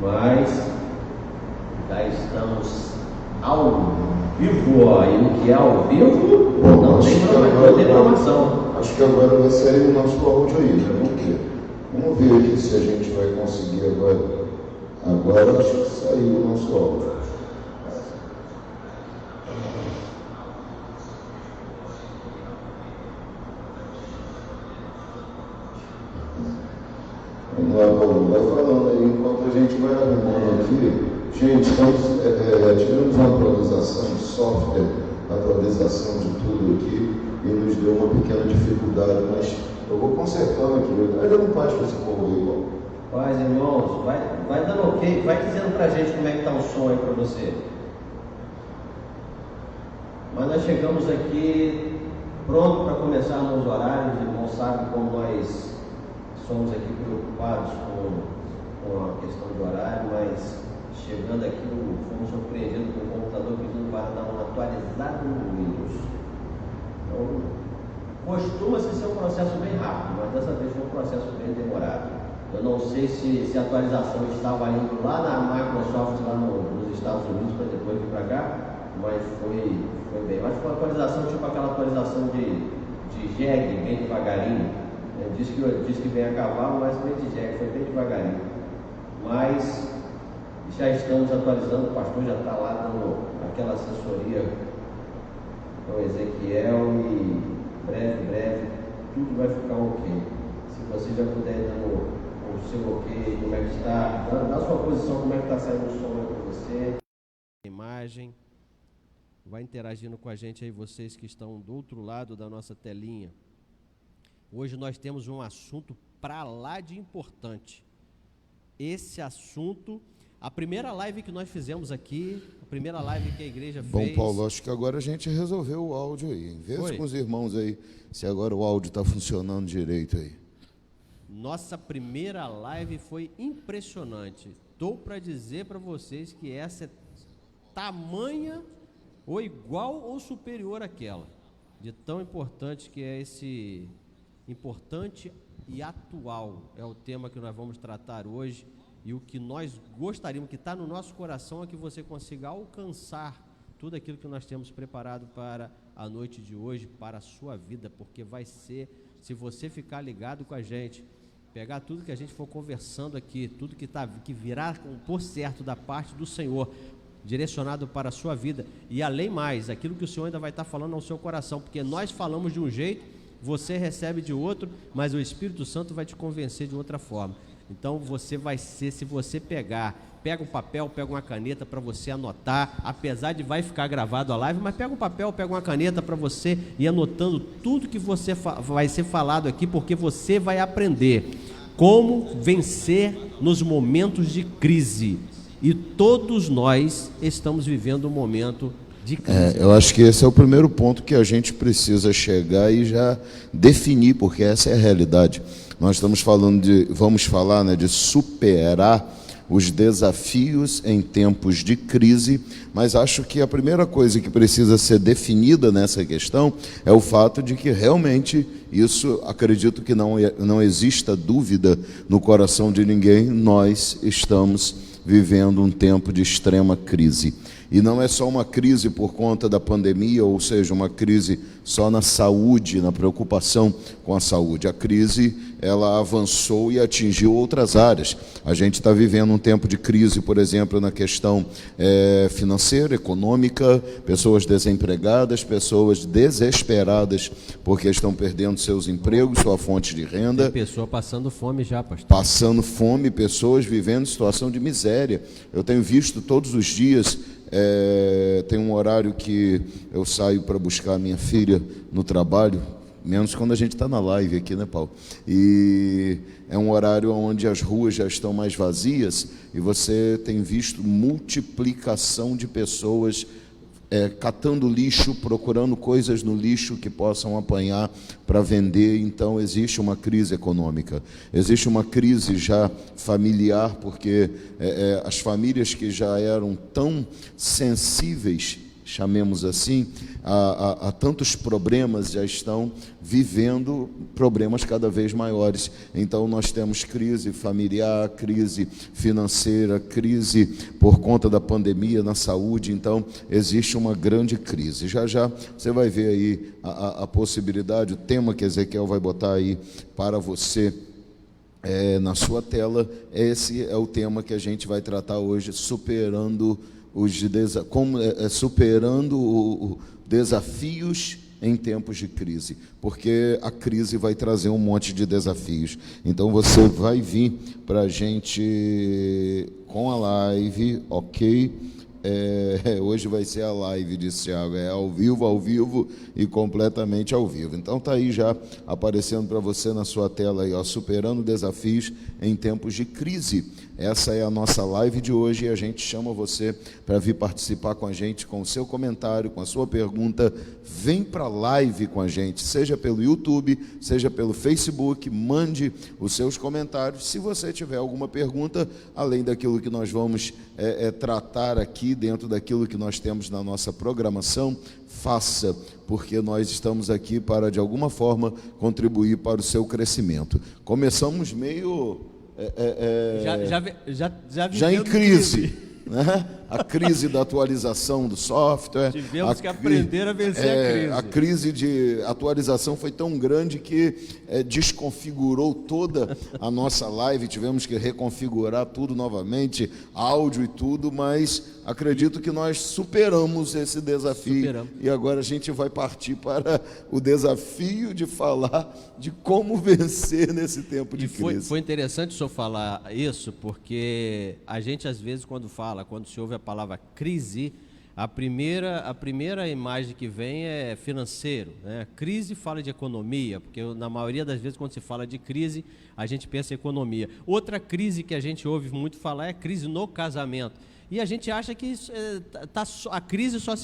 mas já estamos ao vivo, e o que é ao vivo não tem programação. Acho que agora vai sair o nosso áudio aí, né? Por quê? Vamos ver aqui se a gente vai conseguir agora. Agora acho que saiu o nosso áudio. Vamos lá, Paulo, vai falando aí enquanto a gente vai arrumando aqui. Gente, tivemos uma atualização de software, atualização de tudo aqui, e nos deu uma pequena dificuldade, mas eu vou consertando aqui. Vai dando paz para esse povo aí, Paulo. Paz, irmãos, vai dando ok, vai dizendo pra gente como é que está o som aí para você. Mas nós chegamos aqui pronto para começar nos horários. Irmãos sabem como nós somos aqui preocupados com a questão do horário, mas chegando aqui fomos surpreendidos com o computador pedindo para dar uma atualizada no Windows. Então, costuma-se ser um processo bem rápido, mas dessa vez foi um processo bem demorado. Eu não sei se a atualização estava indo lá na Microsoft, lá nos Estados Unidos, para depois vir para cá, mas foi bem. Mas foi uma atualização tipo aquela atualização de jegue, bem devagarinho. Diz que vem a cavalo, mas bem de jegue, foi bem devagarinho. Mas já estamos atualizando, o pastor já está lá dando aquela assessoria ao Ezequiel e breve, tudo vai ficar ok. Se você já puder ir dando o seu ok, como é que está, na sua posição, como é que está saindo o som aí para você. Imagem, vai interagindo com a gente aí, vocês que estão do outro lado da nossa telinha. Hoje nós temos um assunto para lá de importante. Esse assunto, a primeira live que nós fizemos aqui, a primeira live que a igreja fez... Bom, Paulo, acho que agora a gente resolveu o áudio aí. Vê com os irmãos aí se agora o áudio está funcionando direito aí. Nossa primeira live foi impressionante. Estou para dizer para vocês que essa é tamanha ou igual ou superior àquela. De tão importante que é esse... Importante e atual é o tema que nós vamos tratar hoje, e o que nós gostaríamos, que está no nosso coração, é que você consiga alcançar tudo aquilo que nós temos preparado para a noite de hoje, para a sua vida, porque vai ser, se você ficar ligado com a gente, pegar tudo que a gente for conversando aqui, tudo que virá por certo da parte do Senhor, direcionado para a sua vida, e além mais, aquilo que o Senhor ainda vai estar falando ao seu coração, porque nós falamos de um jeito, você recebe de outro, mas o Espírito Santo vai te convencer de outra forma. Então você vai ser, se você pega um papel, pega uma caneta para você anotar, apesar de vai ficar gravado a live, mas pega um papel, pega uma caneta para você ir anotando tudo que você vai ser falado aqui, porque você vai aprender como vencer nos momentos de crise. E todos nós estamos vivendo um momento de crise. Eu acho que esse é o primeiro ponto que a gente precisa chegar e já definir, porque essa é a realidade. Nós estamos falando vamos falar, né, de superar os desafios em tempos de crise, mas acho que a primeira coisa que precisa ser definida nessa questão é o fato de que realmente isso, acredito que não exista dúvida no coração de ninguém, nós estamos vivendo um tempo de extrema crise. E não é só uma crise por conta da pandemia, ou seja, uma crise só na saúde, na preocupação com a saúde. A crise, ela avançou e atingiu outras áreas. A gente está vivendo um tempo de crise, por exemplo, na questão financeira, econômica, pessoas desempregadas, pessoas desesperadas porque estão perdendo seus empregos, sua fonte de renda. Tem pessoa passando fome já, pastor. Passando fome, pessoas vivendo situação de miséria. Eu tenho visto todos os dias... tem um horário que eu saio para buscar a minha filha no trabalho, menos quando a gente está na live aqui, né, Paulo? E é um horário onde as ruas já estão mais vazias e você tem visto multiplicação de pessoas catando lixo, procurando coisas no lixo que possam apanhar para vender. Então existe uma crise econômica, existe uma crise já familiar, porque as famílias que já eram tão sensíveis chamemos assim, há tantos problemas, já estão vivendo problemas cada vez maiores. Então nós temos crise familiar, crise financeira, crise por conta da pandemia na saúde. Então existe uma grande crise. Já já você vai ver aí a possibilidade, o tema que Ezequiel vai botar aí para você na sua tela. Esse é o tema que a gente vai tratar hoje, superando superando desafios em tempos de crise, porque a crise vai trazer um monte de desafios. Então você vai vir para a gente com a live, ok? Hoje vai ser a live, disse Thiago, ao vivo e completamente ao vivo. Então está aí já aparecendo para você na sua tela aí, ó, superando desafios em tempos de crise. Essa é a nossa live de hoje e a gente chama você para vir participar com a gente, com o seu comentário, com a sua pergunta. Vem para a live com a gente, seja pelo YouTube, seja pelo Facebook, mande os seus comentários. Se você tiver alguma pergunta, além daquilo que nós vamos tratar aqui, dentro daquilo que nós temos na nossa programação, faça, porque nós estamos aqui para, de alguma forma, contribuir para o seu crescimento. Começamos meio... já em crise, né? A crise da atualização do software. Tivemos que aprender a vencer a crise. A crise de atualização foi tão grande que desconfigurou toda a nossa live, tivemos que reconfigurar tudo novamente, áudio e tudo, mas acredito que nós superamos esse desafio. E agora a gente vai partir para o desafio de falar de como vencer nesse tempo de crise. Foi interessante o senhor falar isso, porque a gente às vezes quando se ouve a palavra crise, a primeira imagem que vem é financeiro, né? Crise fala de economia, porque na maioria das vezes quando se fala de crise, a gente pensa em economia. Outra crise que a gente ouve muito falar é a crise no casamento. E a gente acha que a crise só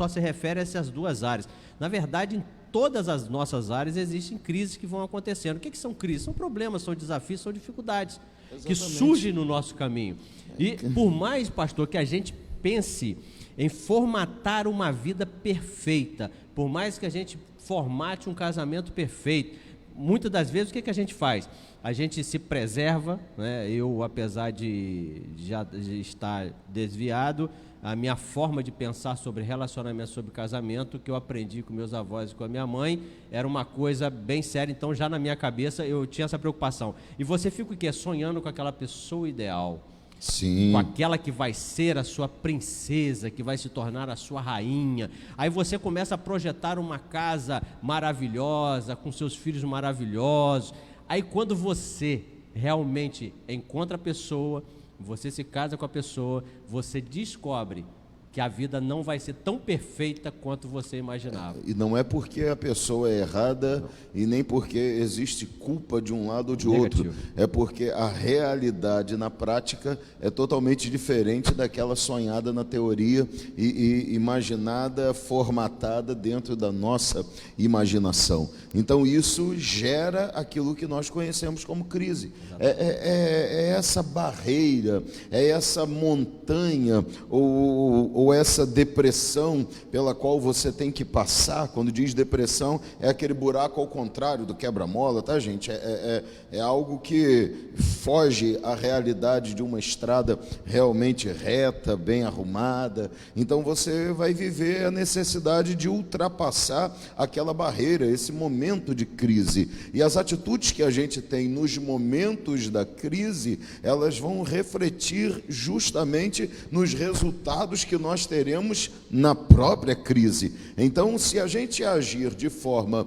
se refere a essas duas áreas. Na verdade, em todas as nossas áreas existem crises que vão acontecendo. O que são crises? São problemas, são desafios, são dificuldades. Exatamente. Que surgem no nosso caminho. E por mais, pastor, que a gente pense em formatar uma vida perfeita, por mais que a gente formate um casamento perfeito, muitas das vezes o que a gente faz? A gente se preserva, né? Eu, apesar de já estar desviado, a minha forma de pensar sobre relacionamento, sobre casamento, que eu aprendi com meus avós e com a minha mãe, era uma coisa bem séria. Então já na minha cabeça eu tinha essa preocupação. E você fica o quê? Sonhando com aquela pessoa ideal. Sim. Com aquela que vai ser a sua princesa, que vai se tornar a sua rainha. Aí você começa a projetar uma casa maravilhosa, com seus filhos maravilhosos. Aí quando você realmente encontra a pessoa, você se casa com a pessoa, você descobre que a vida não vai ser tão perfeita quanto você imaginava. E não é porque a pessoa é errada, e nem porque existe culpa de um lado ou de outro. É porque a realidade na prática é totalmente diferente daquela sonhada na teoria e imaginada, formatada dentro da nossa imaginação. Então isso gera aquilo que nós conhecemos como crise. É essa barreira, é essa montanha ou essa depressão pela qual você tem que passar. Quando diz depressão, é aquele buraco ao contrário do quebra-mola, tá, gente? É algo que foge à realidade de uma estrada realmente reta, bem arrumada. Então você vai viver a necessidade de ultrapassar aquela barreira, esse momento de crise. E as atitudes que a gente tem nos momentos da crise, elas vão refletir justamente nos resultados que nós teremos na própria crise. Então, se a gente agir de forma,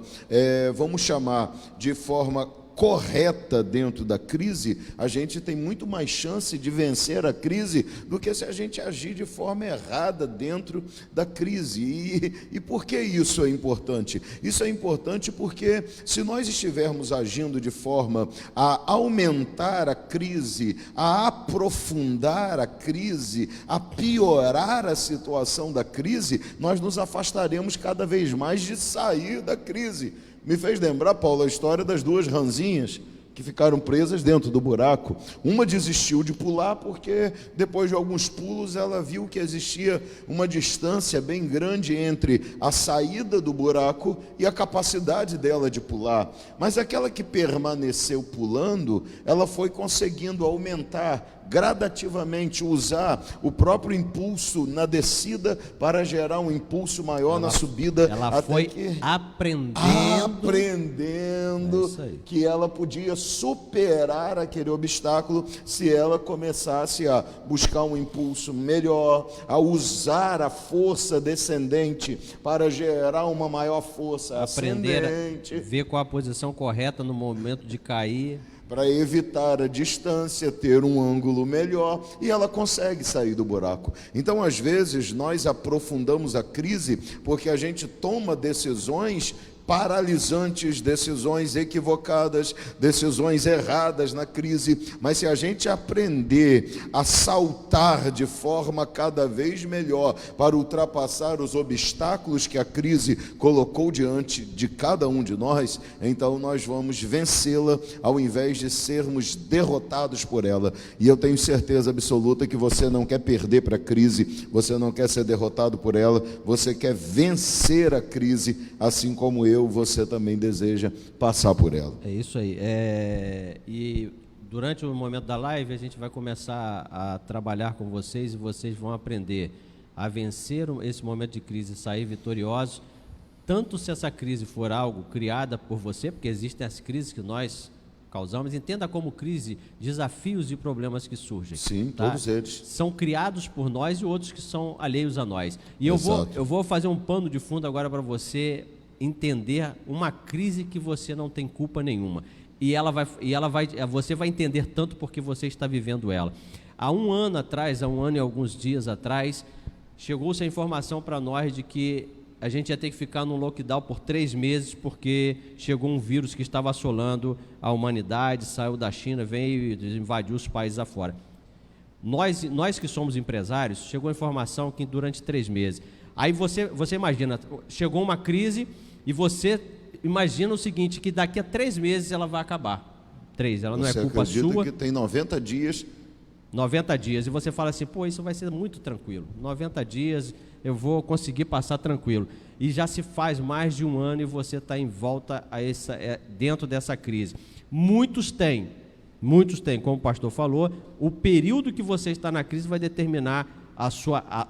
vamos chamar de forma correta dentro da crise, a gente tem muito mais chance de vencer a crise do que se a gente agir de forma errada dentro da crise. E por que isso é importante? Isso é importante porque se nós estivermos agindo de forma a aumentar a crise, a aprofundar a crise, a piorar a situação da crise, nós nos afastaremos cada vez mais de sair da crise. Me fez lembrar, Paulo, a história das duas ranzinhas, que ficaram presas dentro do buraco. Uma desistiu de pular porque, depois de alguns pulos, ela viu que existia uma distância bem grande entre a saída do buraco e a capacidade dela de pular. Mas aquela que permaneceu pulando, ela foi conseguindo aumentar gradativamente, usar o próprio impulso na descida para gerar um impulso maior na subida. Ela até foi que aprendendo que ela podia superar aquele obstáculo se ela começasse a buscar um impulso melhor, a usar a força descendente para gerar uma maior força ascendente. Ver qual a posição correta no momento de cair, para evitar a distância, ter um ângulo melhor, e ela consegue sair do buraco. Então, às vezes, nós aprofundamos a crise porque a gente toma decisões paralisantes, decisões equivocadas, decisões erradas na crise. Mas se a gente aprender a saltar de forma cada vez melhor para ultrapassar os obstáculos que a crise colocou diante de cada um de nós, então nós vamos vencê-la ao invés de sermos derrotados por ela. E eu tenho certeza absoluta que você não quer perder para a crise, você não quer ser derrotado por ela, você quer vencer a crise, assim como você também deseja passar por ela. É isso aí. E durante o momento da live a gente vai começar a trabalhar com vocês e vocês vão aprender a vencer esse momento de crise e sair vitoriosos, tanto se essa crise for algo criada por você, porque existem as crises que nós causamos, entenda como crise, desafios e problemas que surgem. Sim, tá? todos eles. São criados por nós e outros que são alheios a nós. E eu vou fazer um pano de fundo agora para você entender uma crise que você não tem culpa nenhuma. Você vai entender tanto porque você está vivendo ela. Há um ano e alguns dias atrás, chegou-se a informação para nós de que a gente ia ter que ficar no lockdown por 3 meses, porque chegou um vírus que estava assolando a humanidade, saiu da China, veio e invadiu os países afora. Nós que somos empresários, chegou a informação que durante 3 meses. Aí você imagina, chegou uma crise e você imagina o seguinte, que daqui a 3 meses ela vai acabar. 3, ela não é culpa sua. Você acredita que tem 90 dias. 90 dias, e você fala assim, pô, isso vai ser muito tranquilo. 90 dias eu vou conseguir passar tranquilo. E já se faz mais de um ano e você está em volta dentro dessa crise. Muitos têm, como o pastor falou, o período que você está na crise vai determinar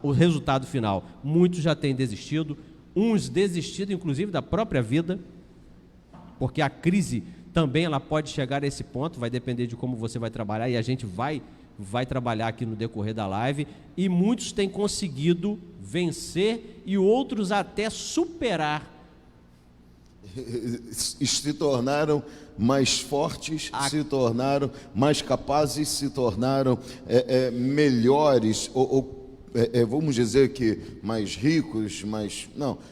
o resultado final. Muitos já têm desistido, uns desistido inclusive da própria vida, porque a crise também ela pode chegar a esse ponto, vai depender de como você vai trabalhar, e a gente vai trabalhar aqui no decorrer da live, e muitos têm conseguido vencer e outros até superar. Se tornaram mais fortes, se tornaram mais capazes, se tornaram melhores, vamos dizer que mais ricos,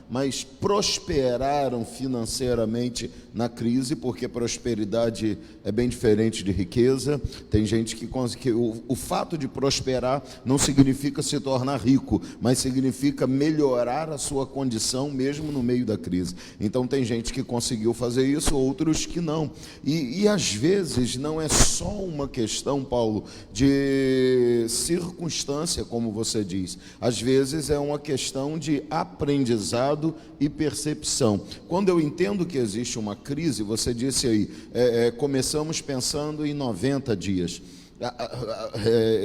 mas prosperaram financeiramente na crise, porque prosperidade é bem diferente de riqueza. Tem gente que o fato de prosperar não significa se tornar rico, mas significa melhorar a sua condição mesmo no meio da crise. Então tem gente que conseguiu fazer isso, outros que não. E às vezes não é só uma questão, Paulo, de circunstância, como você diz. Às vezes é uma questão de aprendizado e percepção. Quando eu entendo que existe uma crise, você disse aí, começamos pensando em 90 dias.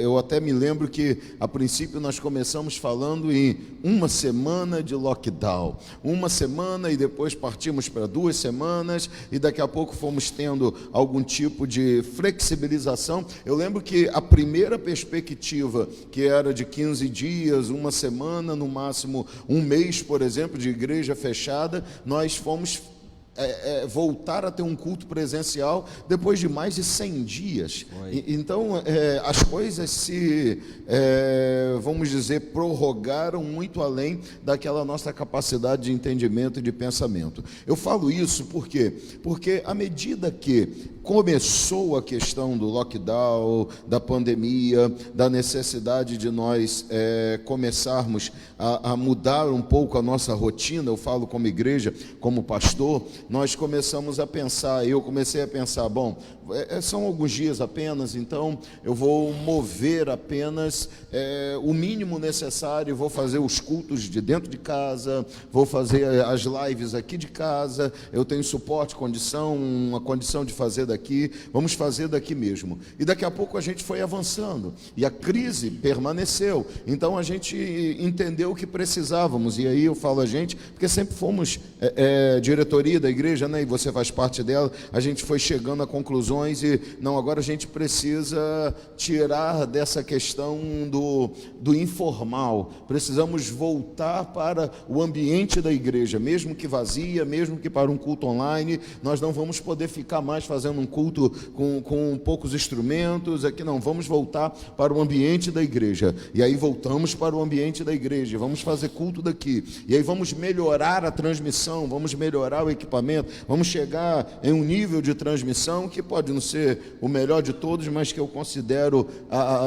Eu até me lembro que a princípio nós começamos falando em 1 semana de lockdown, 1 semana, e depois partimos para 2 semanas, e daqui a pouco fomos tendo algum tipo de flexibilização. Eu lembro que a primeira perspectiva, que era de 15 dias, 1 semana, no máximo 1 mês, por exemplo, de igreja fechada, nós fomos voltar a ter um culto presencial depois de mais de 100 dias. Então, as coisas se, vamos dizer, prorrogaram muito além daquela nossa capacidade de entendimento e de pensamento. Eu falo isso por quê? Porque à medida que começou a questão do lockdown, da pandemia, da necessidade de nós começarmos a mudar um pouco a nossa rotina, eu falo como igreja, como pastor, nós começamos a pensar, eu comecei a pensar, bom, são alguns dias apenas, então eu vou mover apenas o mínimo necessário, vou fazer os cultos de dentro de casa, vou fazer as lives aqui de casa, eu tenho suporte, uma condição de fazer daqui, vamos fazer daqui mesmo. E daqui a pouco a gente foi avançando, e a crise permaneceu, então a gente entendeu o que precisávamos, e aí eu falo a gente, porque sempre fomos diretoria da igreja, né, e você faz parte dela, a gente foi chegando a conclusões e, não, agora a gente precisa tirar dessa questão do informal, precisamos voltar para o ambiente da igreja, mesmo que vazia, mesmo que para um culto online, nós não vamos poder ficar mais fazendo um culto com poucos instrumentos, aqui não, vamos voltar para o ambiente da igreja, e aí voltamos para o ambiente da igreja, vamos fazer culto daqui, e aí vamos melhorar a transmissão, vamos melhorar o equipamento, vamos chegar em um nível de transmissão que pode não ser o melhor de todos, mas que eu considero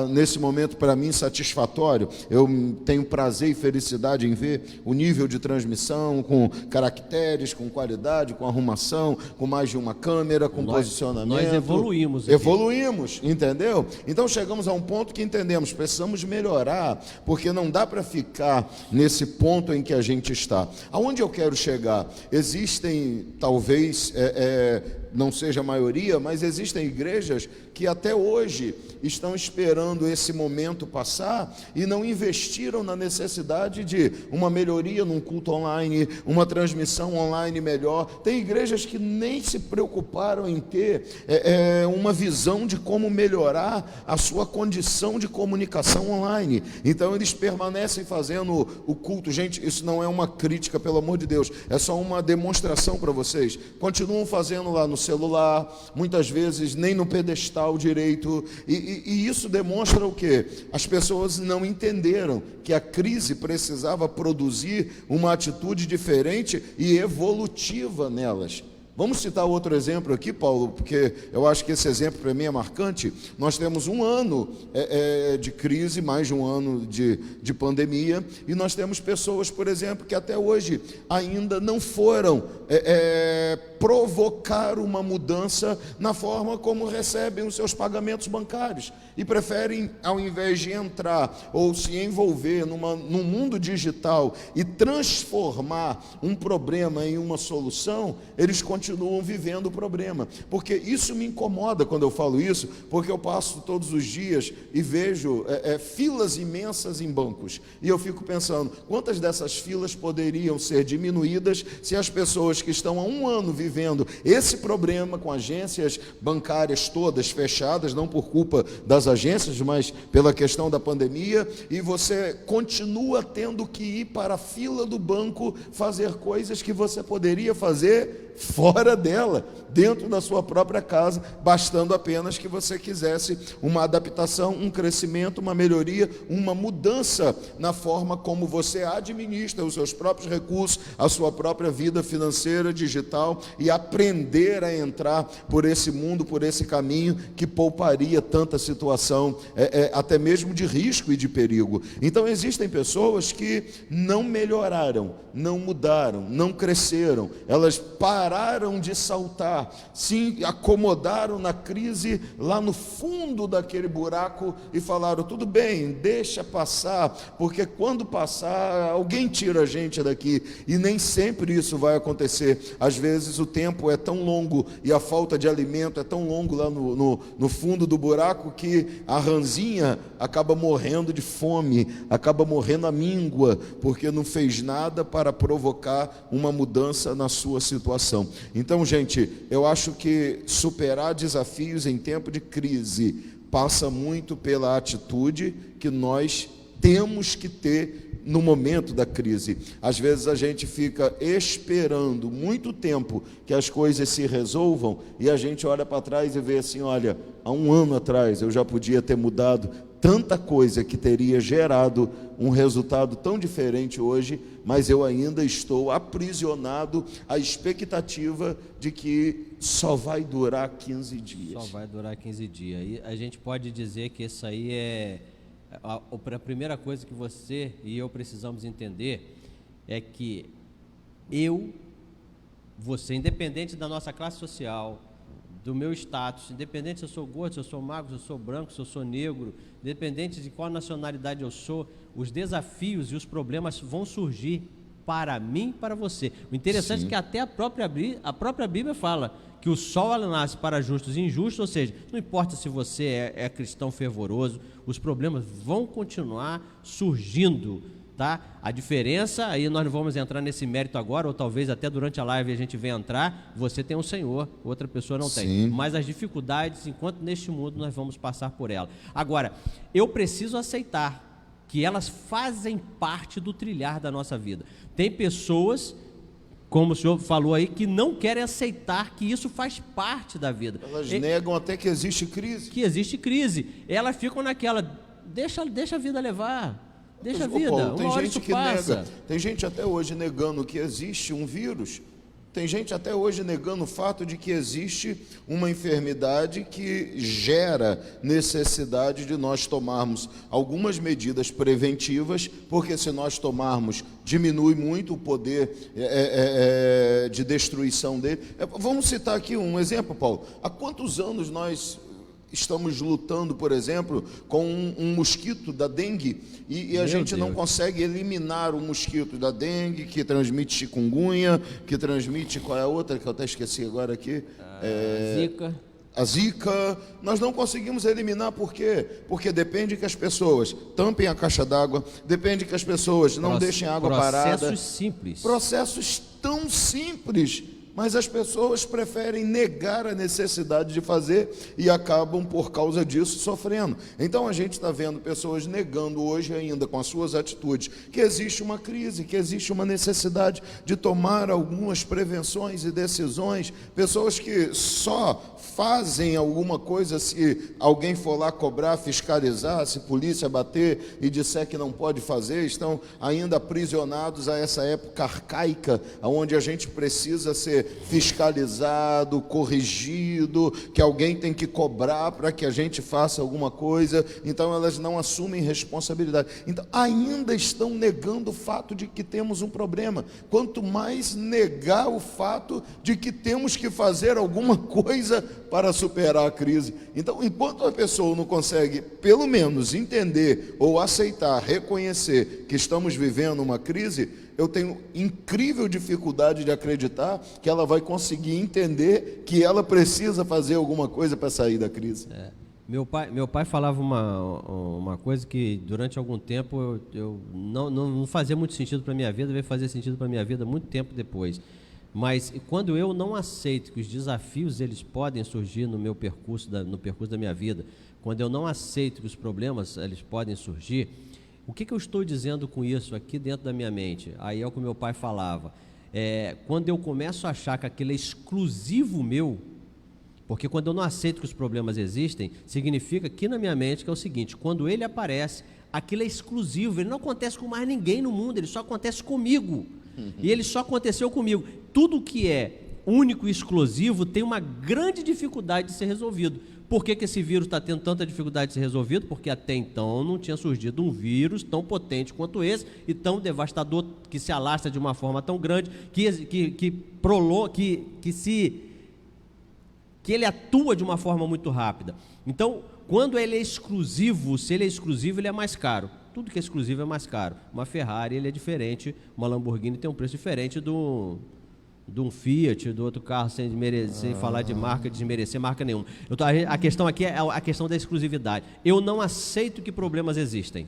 nesse momento para mim satisfatório. Eu tenho prazer e felicidade em ver o nível de transmissão com caracteres, com qualidade, com arrumação, com mais de uma câmera, com posicionamento. Nós evoluímos. Evoluímos, entendeu? Então chegamos a um ponto que entendemos, precisamos melhorar, porque não dá para ficar nesse ponto em que a gente está. Aonde eu quero chegar? Existem, talvez, não seja a maioria, mas existem igrejas que até hoje estão esperando esse momento passar e não investiram na necessidade de uma melhoria num culto online, uma transmissão online melhor. Tem igrejas que nem se preocuparam em ter uma visão de como melhorar a sua condição de comunicação online. Então eles permanecem fazendo o culto. Gente, isso não é uma crítica, pelo amor de Deus, é só uma demonstração para vocês. Continuam fazendo lá no celular, muitas vezes nem no pedestal direito, e isso demonstra o quê? As pessoas não entenderam que a crise precisava produzir uma atitude diferente e evolutiva nelas. Vamos citar outro exemplo aqui, Paulo, porque eu acho que esse exemplo para mim é marcante. Nós temos um ano de crise, mais de um ano de pandemia, e nós temos pessoas, por exemplo, que até hoje ainda não foram provocar uma mudança na forma como recebem os seus pagamentos bancários, e preferem, ao invés de entrar ou se envolver num mundo digital e transformar um problema em uma solução, eles continuam vivendo o problema. Porque isso me incomoda quando eu falo isso, porque eu passo todos os dias e vejo filas imensas em bancos, e eu fico pensando, quantas dessas filas poderiam ser diminuídas se as pessoas que estão há um ano vivendo esse problema, com agências bancárias todas fechadas, não por culpa das agências, mas pela questão da pandemia, e você continua tendo que ir para a fila do banco fazer coisas que você poderia fazer fora dela, dentro da sua própria casa, bastando apenas que você quisesse uma adaptação, um crescimento, uma melhoria, uma mudança na forma como você administra os seus próprios recursos, a sua própria vida financeira, digital, e aprender a entrar por esse mundo, por esse caminho que pouparia tanta situação, até mesmo de risco e de perigo. Então existem pessoas que não melhoraram, não mudaram, não cresceram, elas pararam de saltar, se acomodaram na crise lá no fundo daquele buraco e falaram, tudo bem, deixa passar, porque quando passar, alguém tira a gente daqui, e nem sempre isso vai acontecer. Às vezes o tempo é tão longo e a falta de alimento é tão longo lá no fundo do buraco que a ranzinha acaba morrendo de fome, acaba morrendo à míngua, porque não fez nada para provocar uma mudança na sua situação. Então, gente, eu acho que superar desafios em tempo de crise passa muito pela atitude que nós temos que ter no momento da crise. Às vezes a gente fica esperando muito tempo que as coisas se resolvam, e a gente olha para trás e vê assim, olha, há um ano atrás eu já podia ter mudado tanta coisa que teria gerado um resultado tão diferente hoje, mas eu ainda estou aprisionado à expectativa de que só vai durar 15 dias. Só vai durar 15 dias. E a gente pode dizer que isso aí a primeira coisa que você e eu precisamos entender é que você, independente da nossa classe social, do meu status, independente se eu sou gordo, se eu sou magro, se eu sou branco, se eu sou negro, independente de qual nacionalidade eu sou, os desafios e os problemas vão surgir para mim e para você. O interessante é que até a própria Bíblia fala que o sol nasce para justos e injustos, ou seja, não importa se você é cristão fervoroso, os problemas vão continuar surgindo, tá? A diferença, aí nós não vamos entrar nesse mérito agora, ou talvez até durante a live a gente venha entrar, você tem um Senhor, outra pessoa não tem. Mas as dificuldades, enquanto neste mundo, nós vamos passar por ela. Agora, eu preciso aceitar que elas fazem parte do trilhar da nossa vida. Tem pessoas, como o senhor falou aí, que não querem aceitar que isso faz parte da vida. Elas negam até que existe crise. Que existe crise. Elas ficam naquela, deixa a vida levar. Deixa a vida, Paulo, tem uma hora gente isso que passa. nega, tem gente até hoje negando que existe um vírus, tem gente até hoje negando o fato de que existe uma enfermidade que gera necessidade de nós tomarmos algumas medidas preventivas, porque se nós tomarmos, diminui muito o poder de destruição dele. Vamos citar aqui um exemplo, Paulo. Há quantos anos nós estamos lutando, por exemplo, com um mosquito da dengue e a gente não consegue eliminar o mosquito da dengue, que transmite chikungunya, que transmite, qual é a outra que eu até esqueci agora aqui? Zika. A Zika. Nós não conseguimos eliminar, por quê? Porque depende que as pessoas tampem a caixa d'água, depende que as pessoas não deixem a água parada. Processos simples. Processos tão simples. Mas as pessoas preferem negar a necessidade de fazer e acabam, por causa disso, sofrendo. Então a gente está vendo pessoas negando hoje ainda, com as suas atitudes, que existe uma crise, que existe uma necessidade de tomar algumas prevenções e decisões. Pessoas que só fazem alguma coisa se alguém for lá cobrar, fiscalizar, se polícia bater e disser que não pode fazer, estão ainda aprisionados a essa época arcaica, onde a gente precisa ser fiscalizado, corrigido, que alguém tem que cobrar para que a gente faça alguma coisa. Então elas não assumem responsabilidade. Então ainda estão negando o fato de que temos um problema. Quanto mais negar o fato de que temos que fazer alguma coisa para superar a crise. Então, enquanto a pessoa não consegue, pelo menos, entender ou aceitar, reconhecer que estamos vivendo uma crise, eu tenho incrível dificuldade de acreditar que ela vai conseguir entender que ela precisa fazer alguma coisa para sair da crise. Meu pai falava uma coisa que durante algum tempo eu não fazia muito sentido para a minha vida, veio fazer sentido para a minha vida muito tempo depois. Mas quando eu não aceito que os desafios eles podem surgir no percurso da minha vida, quando eu não aceito que os problemas eles podem surgir, o que eu estou dizendo com isso aqui dentro da minha mente? Aí é o que meu pai falava. Quando eu começo a achar que aquilo é exclusivo meu, porque quando eu não aceito que os problemas existem, significa que na minha mente que é o seguinte: quando ele aparece, aquilo é exclusivo, ele não acontece com mais ninguém no mundo, ele só acontece comigo. E ele só aconteceu comigo. Tudo que é único e exclusivo tem uma grande dificuldade de ser resolvido. Por que esse vírus está tendo tanta dificuldade de ser resolvido? Porque até então não tinha surgido um vírus tão potente quanto esse e tão devastador, que se alastra de uma forma tão grande, que ele atua de uma forma muito rápida. Então, quando ele é exclusivo, se ele é exclusivo, ele é mais caro. Tudo que é exclusivo é mais caro. Uma Ferrari, ele é diferente, uma Lamborghini tem um preço diferente de um Fiat, do outro carro, sem falar de marca, desmerecer marca nenhuma. A questão aqui é a questão da exclusividade. Eu não aceito que problemas existem.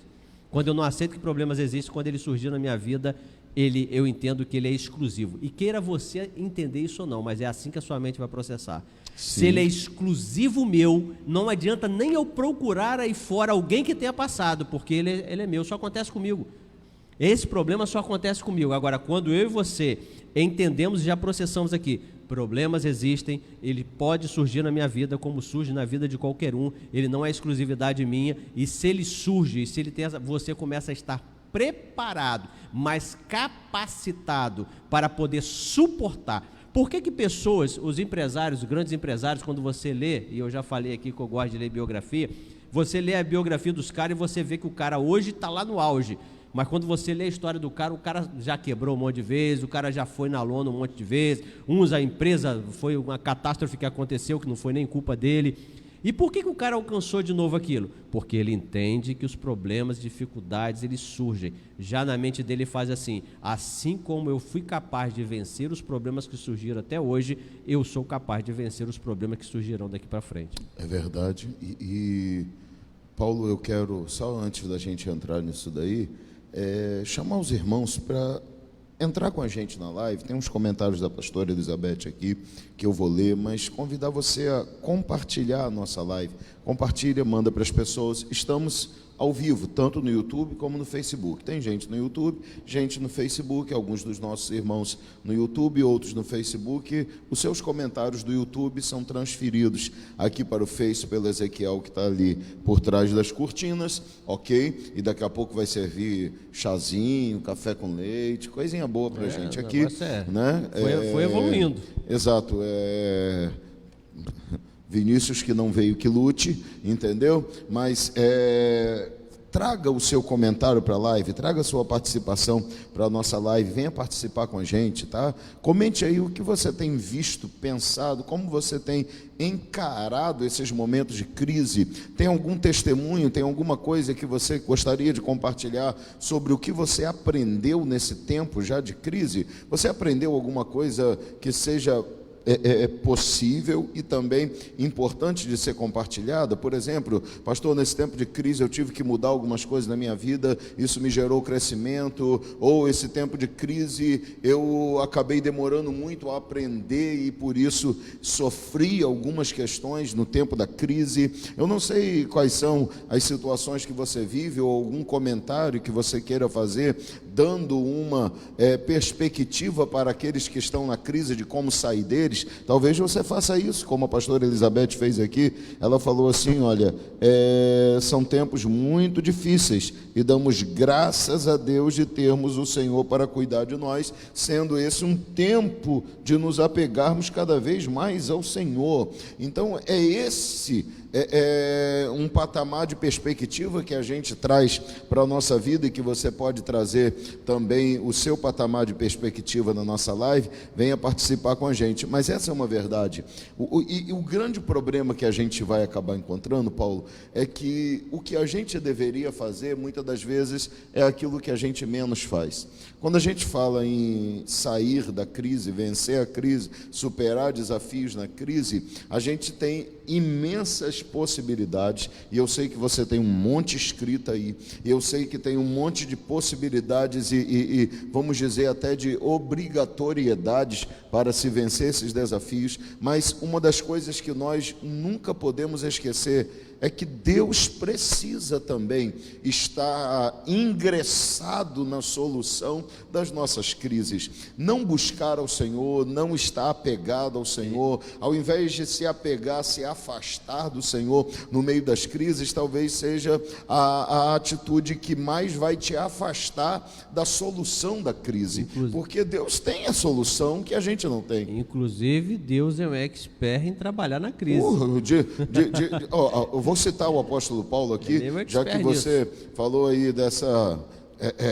Quando eu não aceito que problemas existem, quando ele surgiu na minha vida, eu entendo que ele é exclusivo. E queira você entender isso ou não, mas é assim que a sua mente vai processar. Sim. Se ele é exclusivo meu, não adianta nem eu procurar aí fora alguém que tenha passado, porque ele é meu, só acontece comigo. Esse problema só acontece comigo. Agora, quando eu e você entendemos e já processamos aqui, problemas existem, ele pode surgir na minha vida como surge na vida de qualquer um, ele não é exclusividade minha, e se ele surge, e se ele tem você começa a estar preparado, mas capacitado para poder suportar. Por que pessoas, os empresários, os grandes empresários, quando você lê, e eu já falei aqui que eu gosto de ler biografia, você lê a biografia dos caras e você vê que o cara hoje está lá no auge. Mas quando você lê a história do cara, o cara já quebrou um monte de vezes, o cara já foi na lona um monte de vezes, a empresa foi uma catástrofe que aconteceu, que não foi nem culpa dele. E por que o cara alcançou de novo aquilo? Porque ele entende que os problemas, dificuldades, eles surgem. Já na mente dele ele faz assim como eu fui capaz de vencer os problemas que surgiram até hoje, eu sou capaz de vencer os problemas que surgirão daqui para frente. É verdade. Paulo, eu quero, só antes da gente entrar nisso daí, chamar os irmãos para entrar com a gente na live. Tem uns comentários da pastora Elizabeth aqui que eu vou ler, mas convidar você a compartilhar a nossa live. Compartilha, manda para as pessoas. Estamos ao vivo, tanto no YouTube como no Facebook. Tem gente no YouTube, gente no Facebook, alguns dos nossos irmãos no YouTube, outros no Facebook. Os seus comentários do YouTube são transferidos aqui para o Face pelo Ezequiel, que está ali por trás das cortinas, ok? E daqui a pouco vai servir chazinho, café com leite, coisinha boa para a gente aqui. Né? Foi evoluindo. Exato. Vinícius que não veio que lute, entendeu? Mas traga o seu comentário para a live, traga a sua participação para a nossa live, venha participar com a gente, tá? Comente aí o que você tem visto, pensado, como você tem encarado esses momentos de crise. Tem algum testemunho, tem alguma coisa que você gostaria de compartilhar sobre o que você aprendeu nesse tempo já de crise? Você aprendeu alguma coisa que seja possível e também importante de ser compartilhada? Por exemplo, pastor, nesse tempo de crise eu tive que mudar algumas coisas na minha vida, isso me gerou crescimento, ou esse tempo de crise eu acabei demorando muito a aprender e por isso sofri algumas questões no tempo da crise. Eu não sei quais são as situações que você vive ou algum comentário que você queira fazer, dando uma perspectiva para aqueles que estão na crise de como sair deles. Talvez você faça isso, como a pastora Elizabeth fez aqui. Ela falou assim: olha, são tempos muito difíceis e damos graças a Deus de termos o Senhor para cuidar de nós, sendo esse um tempo de nos apegarmos cada vez mais ao Senhor. Então esse um patamar de perspectiva que a gente traz para a nossa vida e que você pode trazer também o seu patamar de perspectiva na nossa live. Venha participar com a gente. Mas essa é uma verdade. O grande problema que a gente vai acabar encontrando, Paulo, é que o que a gente deveria fazer, muitas das vezes, é aquilo que a gente menos faz. Quando a gente fala em sair da crise, vencer a crise, superar desafios na crise, a gente tem imensas possibilidades, e eu sei que você tem um monte escrito aí, e eu sei que tem um monte de possibilidades e vamos dizer até de obrigatoriedades para se vencer esses desafios, mas uma das coisas que nós nunca podemos esquecer é que Deus precisa também estar ingressado na solução das nossas crises. Não buscar ao Senhor, não estar apegado ao Senhor, ao invés de se apegar, se afastar do Senhor no meio das crises, talvez seja a atitude que mais vai te afastar da solução da crise. Porque Deus tem a solução que a gente não tem. Inclusive, Deus é um expert em trabalhar na crise. Eu vou citar o apóstolo Paulo aqui, já que você falou aí dessa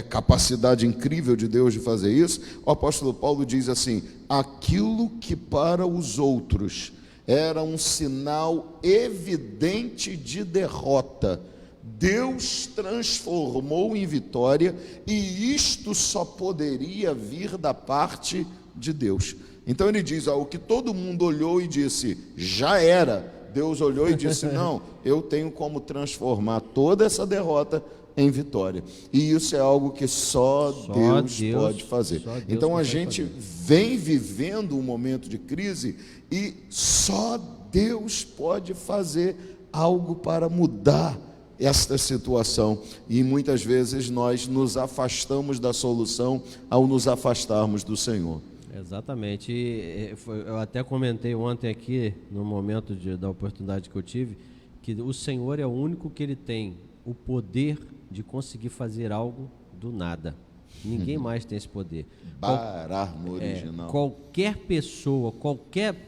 capacidade incrível de Deus de fazer isso. O apóstolo Paulo diz assim: aquilo que para os outros era um sinal evidente de derrota, Deus transformou em vitória, e isto só poderia vir da parte de Deus. Então ele diz: o que todo mundo olhou e disse, já era, Deus olhou e disse, não, eu tenho como transformar toda essa derrota em vitória. E isso é algo que só Deus pode fazer. Então a gente vem vivendo um momento de crise e só Deus pode fazer algo para mudar esta situação. E muitas vezes nós nos afastamos da solução ao nos afastarmos do Senhor. Exatamente. Eu até comentei ontem aqui, no momento da oportunidade que eu tive, que o Senhor é o único que ele tem o poder de conseguir fazer algo do nada. Ninguém mais tem esse poder. Parar no original. Qualquer pessoa,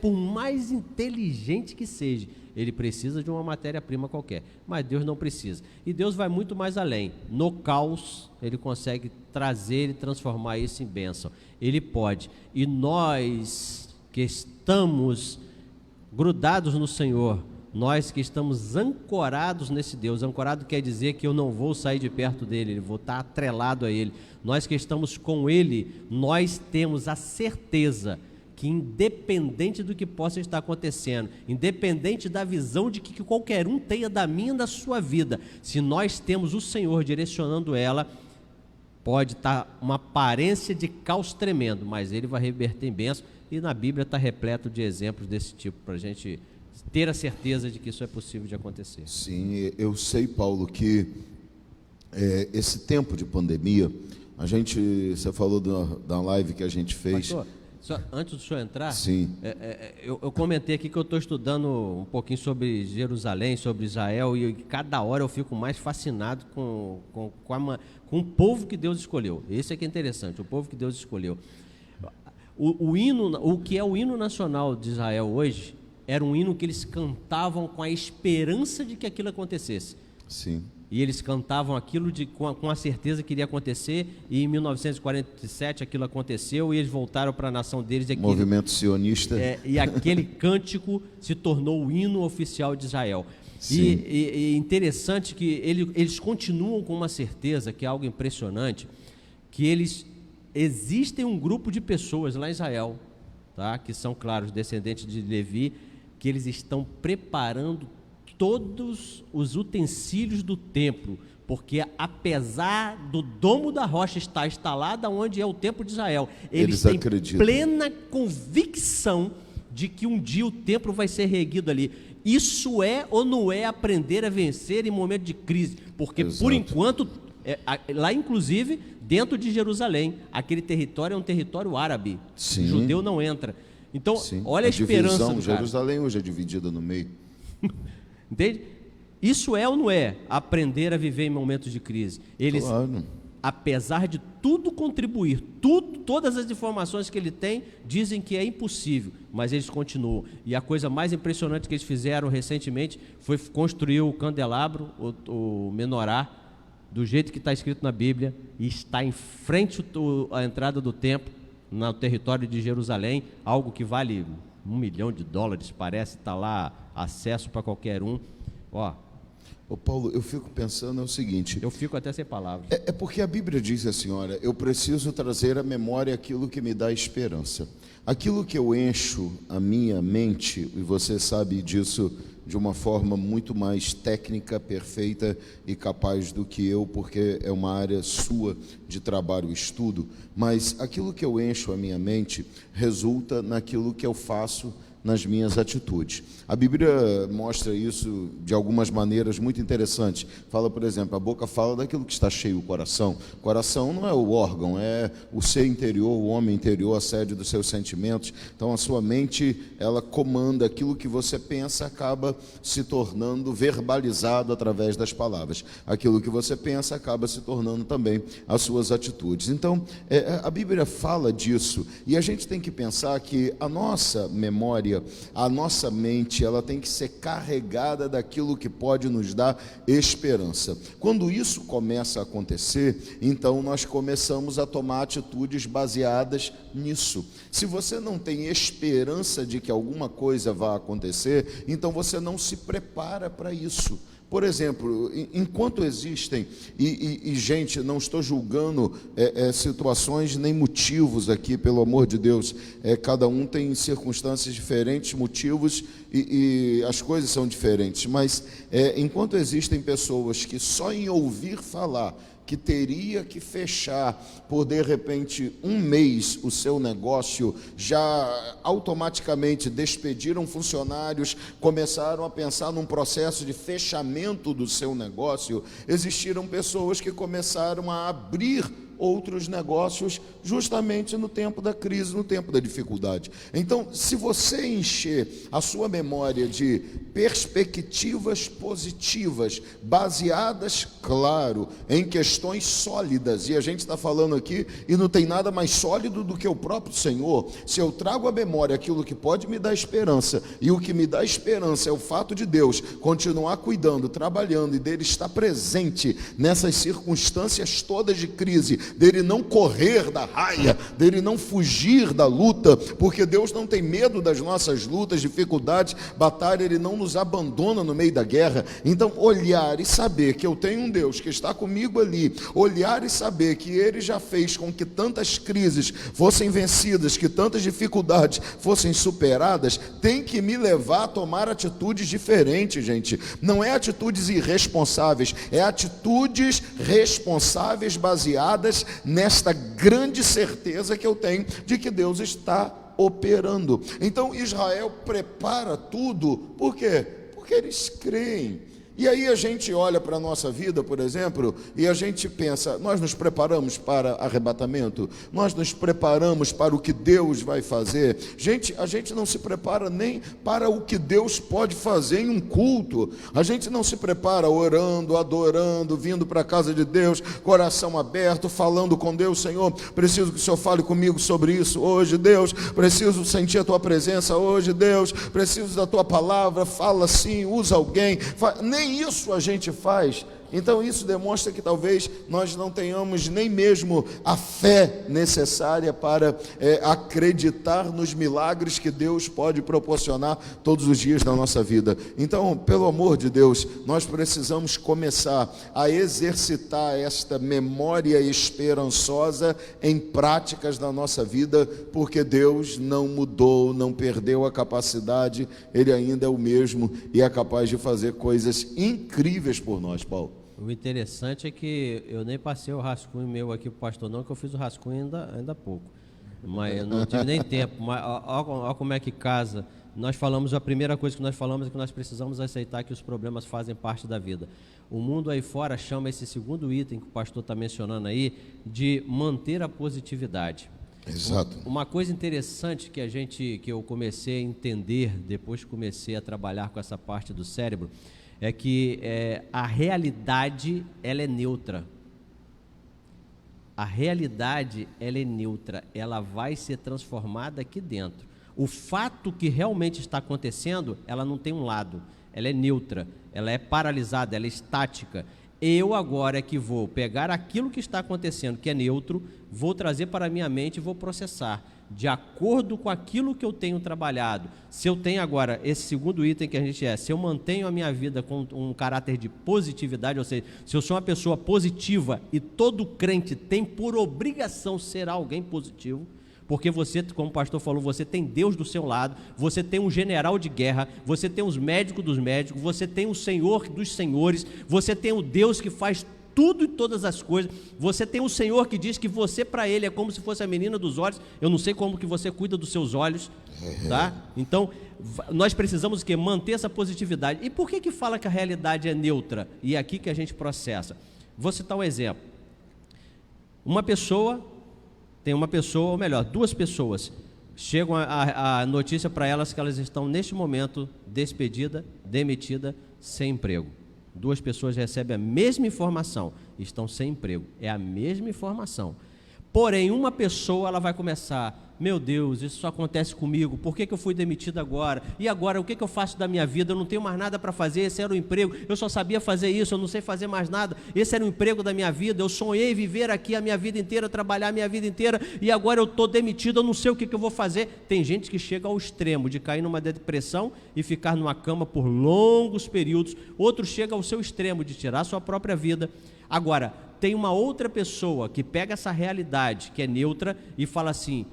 por mais inteligente que seja, ele precisa de uma matéria-prima qualquer, mas Deus não precisa. E Deus vai muito mais além. No caos, ele consegue trazer e transformar isso em bênção. Ele pode. E nós que estamos grudados no Senhor, nós que estamos ancorados nesse Deus, ancorado quer dizer que eu não vou sair de perto dele, eu vou estar atrelado a ele. Nós que estamos com ele, nós temos a certeza que independente do que possa estar acontecendo, independente da visão de que qualquer um tenha da minha e da sua vida, se nós temos o Senhor direcionando ela, pode estar uma aparência de caos tremendo, mas ele vai reverter em bênção, e na Bíblia está repleto de exemplos desse tipo, para a gente ter a certeza de que isso é possível de acontecer. Sim, eu sei, Paulo, que esse tempo de pandemia, você falou da live que a gente fez. Pastor, antes do senhor entrar, sim. Eu comentei aqui que eu estou estudando um pouquinho sobre Jerusalém, sobre Israel, e cada hora eu fico mais fascinado com o povo que Deus escolheu. Esse é que é interessante, o povo que Deus escolheu. O que é o hino nacional de Israel hoje era um hino que eles cantavam com a esperança de que aquilo acontecesse. Sim. E eles cantavam aquilo com a certeza que iria acontecer, e em 1947 aquilo aconteceu, e eles voltaram para a nação deles. Movimento sionista. E aquele cântico se tornou o hino oficial de Israel. Sim. E interessante que eles continuam com uma certeza, que é algo impressionante, que existem um grupo de pessoas lá em Israel, tá? Que são, claro, os descendentes de Levi, que eles estão preparando todos os utensílios do templo, porque apesar do domo da rocha estar instalado onde é o templo de Israel, eles têm plena convicção de que um dia o templo vai ser reerguido ali. Isso é ou não é aprender a vencer em momento de crise? Porque, exato, por enquanto, lá inclusive, dentro de Jerusalém, aquele território é um território árabe. Sim. O judeu não entra. Então, sim, olha a esperança do cara. Jerusalém hoje é dividida no meio. Entende? Isso é ou não é aprender a viver em momentos de crise? Eles, claro, apesar de tudo contribuir, todas as informações que ele tem, dizem que é impossível, mas eles continuam. E a coisa mais impressionante que eles fizeram recentemente foi construir o candelabro, o menorá, do jeito que está escrito na Bíblia, e está em frente à entrada do templo, no território de Jerusalém, algo que vale $1 milhão, parece, está lá, acesso para qualquer um. Ô Paulo, eu fico pensando o seguinte... Eu fico até sem palavras. É porque a Bíblia diz assim, olha, eu preciso trazer à memória aquilo que me dá esperança. Aquilo que eu encho a minha mente, e você sabe disso de uma forma muito mais técnica, perfeita e capaz do que eu, porque é uma área sua de trabalho e estudo, mas aquilo que eu encho a minha mente resulta naquilo que eu faço nas minhas atitudes. A Bíblia mostra isso de algumas maneiras muito interessantes. Fala, por exemplo, a boca fala daquilo que está cheio o coração. O coração não é o órgão, é o ser interior, o homem interior, a sede dos seus sentimentos. Então a sua mente, ela comanda aquilo que você pensa, acaba se tornando verbalizado através das palavras. Aquilo que você pensa acaba se tornando também as suas atitudes. Então a Bíblia fala disso, e a gente tem que pensar que a nossa memória, a nossa mente, ela tem que ser carregada daquilo que pode nos dar esperança. Quando isso começa a acontecer, então nós começamos a tomar atitudes baseadas nisso. Se você não tem esperança de que alguma coisa vai acontecer, então você não se prepara para isso. Por exemplo, enquanto existem, gente, não estou julgando situações nem motivos aqui, pelo amor de Deus, cada um tem circunstâncias diferentes, motivos, e as coisas são diferentes, mas enquanto existem pessoas que só em ouvir falar que teria que fechar por, de repente, 1 mês o seu negócio, já automaticamente despediram funcionários, começaram a pensar num processo de fechamento do seu negócio, existiram pessoas que começaram a abrir outros negócios justamente no tempo da crise, no tempo da dificuldade. Então, se você encher a sua memória de perspectivas positivas, baseadas, claro, em questões sólidas, e a gente está falando aqui, e não tem nada mais sólido do que o próprio Senhor. Se eu trago à memória aquilo que pode me dar esperança, e o que me dá esperança é o fato de Deus continuar cuidando, trabalhando, e dele estar presente nessas circunstâncias todas de crise, dele não correr da raia, dele não fugir da luta, porque Deus não tem medo das nossas lutas, dificuldades, batalha, ele não nos abandona no meio da guerra. Então, olhar e saber que eu tenho um Deus que está comigo ali, olhar e saber que ele já fez com que tantas crises fossem vencidas, que tantas dificuldades fossem superadas, tem que me levar a tomar atitudes diferentes, gente. Não é atitudes irresponsáveis, é atitudes responsáveis baseadas nesta grande certeza que eu tenho de que Deus está operando. Então Israel prepara tudo, por quê? Porque eles creem. E aí a gente olha para a nossa vida, por exemplo, e a gente pensa, nós nos preparamos para arrebatamento? Nós nos preparamos para o que Deus vai fazer? Gente, a gente não se prepara nem para o que Deus pode fazer em um culto. A gente não se prepara orando, adorando, vindo para a casa de Deus, coração aberto, falando com Deus. Senhor, preciso que o Senhor fale comigo sobre isso hoje, Deus. Preciso sentir a Tua presença hoje, Deus. Preciso da Tua palavra, fala sim, usa alguém. Nem isso a gente faz. Então isso demonstra que talvez nós não tenhamos nem mesmo a fé necessária para acreditar nos milagres que Deus pode proporcionar todos os dias da nossa vida. Então, pelo amor de Deus, nós precisamos começar a exercitar esta memória esperançosa em práticas da nossa vida, porque Deus não mudou, não perdeu a capacidade, Ele ainda é o mesmo e é capaz de fazer coisas incríveis por nós, Paulo. O interessante é que eu nem passei o rascunho meu aqui para o pastor, não, que eu fiz o rascunho ainda há pouco. Mas eu não tive nem tempo. Mas olha como é que casa. Nós falamos, a primeira coisa que nós falamos é que nós precisamos aceitar que os problemas fazem parte da vida. O mundo aí fora chama esse segundo item que o pastor está mencionando aí de manter a positividade. Exato. Uma coisa interessante que eu comecei a entender depois que comecei a trabalhar com essa parte do cérebro é que a realidade ela é neutra. A realidade ela é neutra, ela vai ser transformada aqui dentro. O fato que realmente está acontecendo, ela não tem um lado, ela é neutra, ela é paralisada, ela é estática. Eu agora é que vou pegar aquilo que está acontecendo, que é neutro, vou trazer para a minha mente e vou processar, de acordo com aquilo que eu tenho trabalhado. Se eu tenho agora esse segundo item que a gente se eu mantenho a minha vida com um caráter de positividade, ou seja, se eu sou uma pessoa positiva, e todo crente tem por obrigação ser alguém positivo, porque você, como o pastor falou, você tem Deus do seu lado, você tem um general de guerra, você tem os médicos dos médicos, você tem o Senhor dos senhores, você tem o Deus que faz tudo e todas as coisas, você tem o Senhor que diz que você para Ele é como se fosse a menina dos olhos. Eu não sei como que você cuida dos seus olhos, tá? Então, nós precisamos o quê? Manter essa positividade. E por que fala que a realidade é neutra? E é aqui que a gente processa. Vou citar um exemplo. Ou melhor, duas pessoas, chegam a notícia para elas que elas estão neste momento demitida, sem emprego. Duas pessoas recebem a mesma informação, estão sem emprego, é a mesma informação. Porém, uma pessoa ela vai começar, meu Deus, isso só acontece comigo, por que eu fui demitido agora? E agora, o que eu faço da minha vida? Eu não tenho mais nada para fazer, esse era o emprego, eu só sabia fazer isso, eu não sei fazer mais nada, esse era o emprego da minha vida, eu sonhei viver aqui a minha vida inteira, trabalhar a minha vida inteira, e agora eu estou demitido, eu não sei o que eu vou fazer. Tem gente que chega ao extremo de cair numa depressão e ficar numa cama por longos períodos, outro chega ao seu extremo de tirar a sua própria vida. Agora, tem uma outra pessoa que pega essa realidade, que é neutra, e fala assim,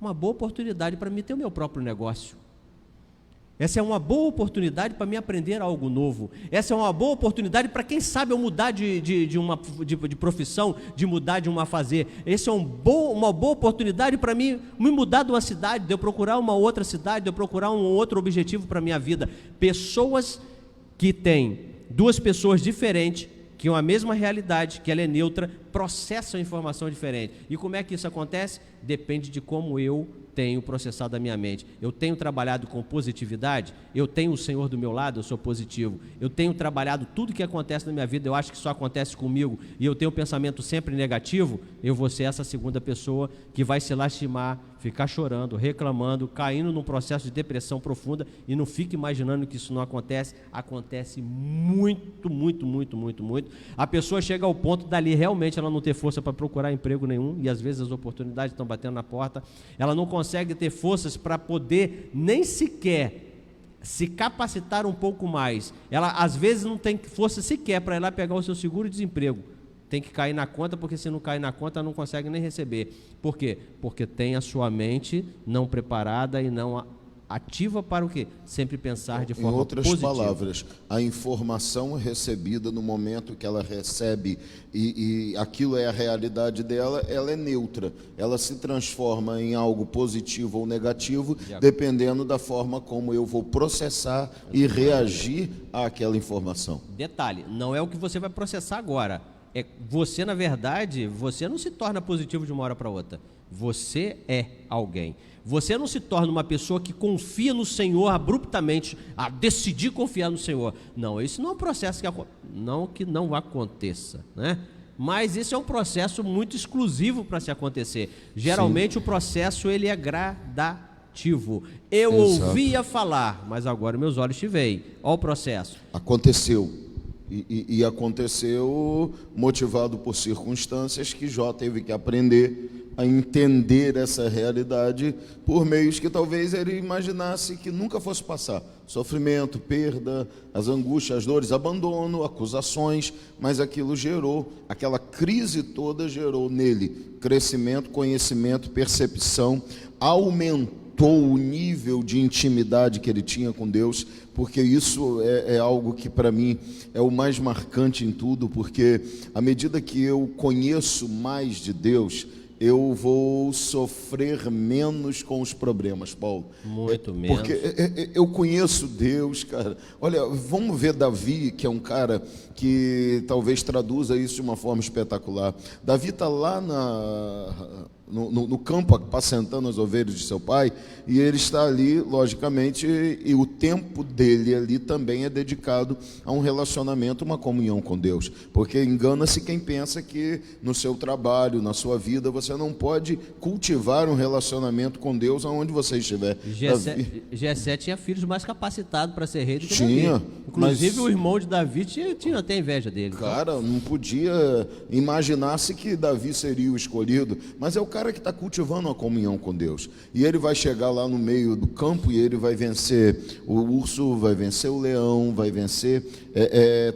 uma boa oportunidade para mim ter o meu próprio negócio. Essa é uma boa oportunidade para mim aprender algo novo. Essa é uma boa oportunidade para quem sabe eu mudar de profissão, de mudar de uma fazer. Essa é uma boa oportunidade para mim me mudar de uma cidade, de eu procurar uma outra cidade, de eu procurar um outro objetivo para a minha vida. Pessoas que têm, duas pessoas diferentes, que uma mesma realidade, que ela é neutra, processam informação diferente. E como é que isso acontece? Depende de como eu tenho processado a minha mente. Eu tenho trabalhado com positividade, eu tenho o Senhor do meu lado, eu sou positivo. Eu tenho trabalhado tudo que acontece na minha vida, eu acho que só acontece comigo, e eu tenho um pensamento sempre negativo, eu vou ser essa segunda pessoa que vai se lastimar, ficar chorando, reclamando, caindo num processo de depressão profunda, e não fique imaginando que isso não acontece. Acontece muito, muito, muito, muito, muito. A pessoa chega ao ponto dali realmente ela não ter força para procurar emprego nenhum, e às vezes as oportunidades estão batendo na porta, ela não consegue ter forças para poder nem sequer se capacitar um pouco mais. Ela às vezes não tem força sequer para ir lá pegar o seu seguro-desemprego. Tem que cair na conta, porque se não cair na conta, não consegue nem receber. Por quê? Porque tem a sua mente não preparada e não ativa para o quê? Sempre pensar de forma positiva. Em outras palavras, a informação recebida no momento que ela recebe e aquilo é a realidade dela, ela é neutra. Ela se transforma em algo positivo ou negativo, dependendo da forma como eu vou processar e reagir àquela informação. Detalhe, não é o que você vai processar agora. Você, na verdade, você não se torna positivo de uma hora para outra. Você é alguém. Você não se torna uma pessoa que confia no Senhor abruptamente, a decidir confiar no Senhor. Não, isso não é um processo que não aconteça, né? Mas esse é um processo muito exclusivo para se acontecer. Geralmente, sim, o processo ele é gradativo. Eu ouvia falar, mas agora meus olhos te veem. Olha o processo. Aconteceu. E aconteceu motivado por circunstâncias que Jó teve que aprender a entender essa realidade por meios que talvez ele imaginasse que nunca fosse passar. Sofrimento, perda, as angústias, as dores, abandono, acusações, mas aquilo gerou, aquela crise toda gerou nele crescimento, conhecimento, percepção, aumentou o nível de intimidade que ele tinha com Deus, porque isso é algo que para mim é o mais marcante em tudo, porque à medida que eu conheço mais de Deus, eu vou sofrer menos com os problemas, Paulo. Muito menos. Porque eu conheço Deus, cara. Olha, vamos ver Davi, que é um cara que talvez traduza isso de uma forma espetacular. Davi está lá no campo, apacentando as ovelhas de seu pai, e ele está ali, logicamente, e o tempo dele ali também é dedicado a um relacionamento, uma comunhão com Deus, porque engana-se quem pensa que no seu trabalho, na sua vida, você não pode cultivar um relacionamento com Deus aonde você estiver. Jessé tinha filhos mais capacitados para ser rei do que tinha, Davi. Inclusive o irmão de Davi tinha até inveja dele. Cara, não podia imaginar-se que Davi seria o escolhido, mas é o cara que está cultivando a comunhão com Deus, e ele vai chegar lá no meio do campo e ele vai vencer o urso, vai vencer o leão, vai vencer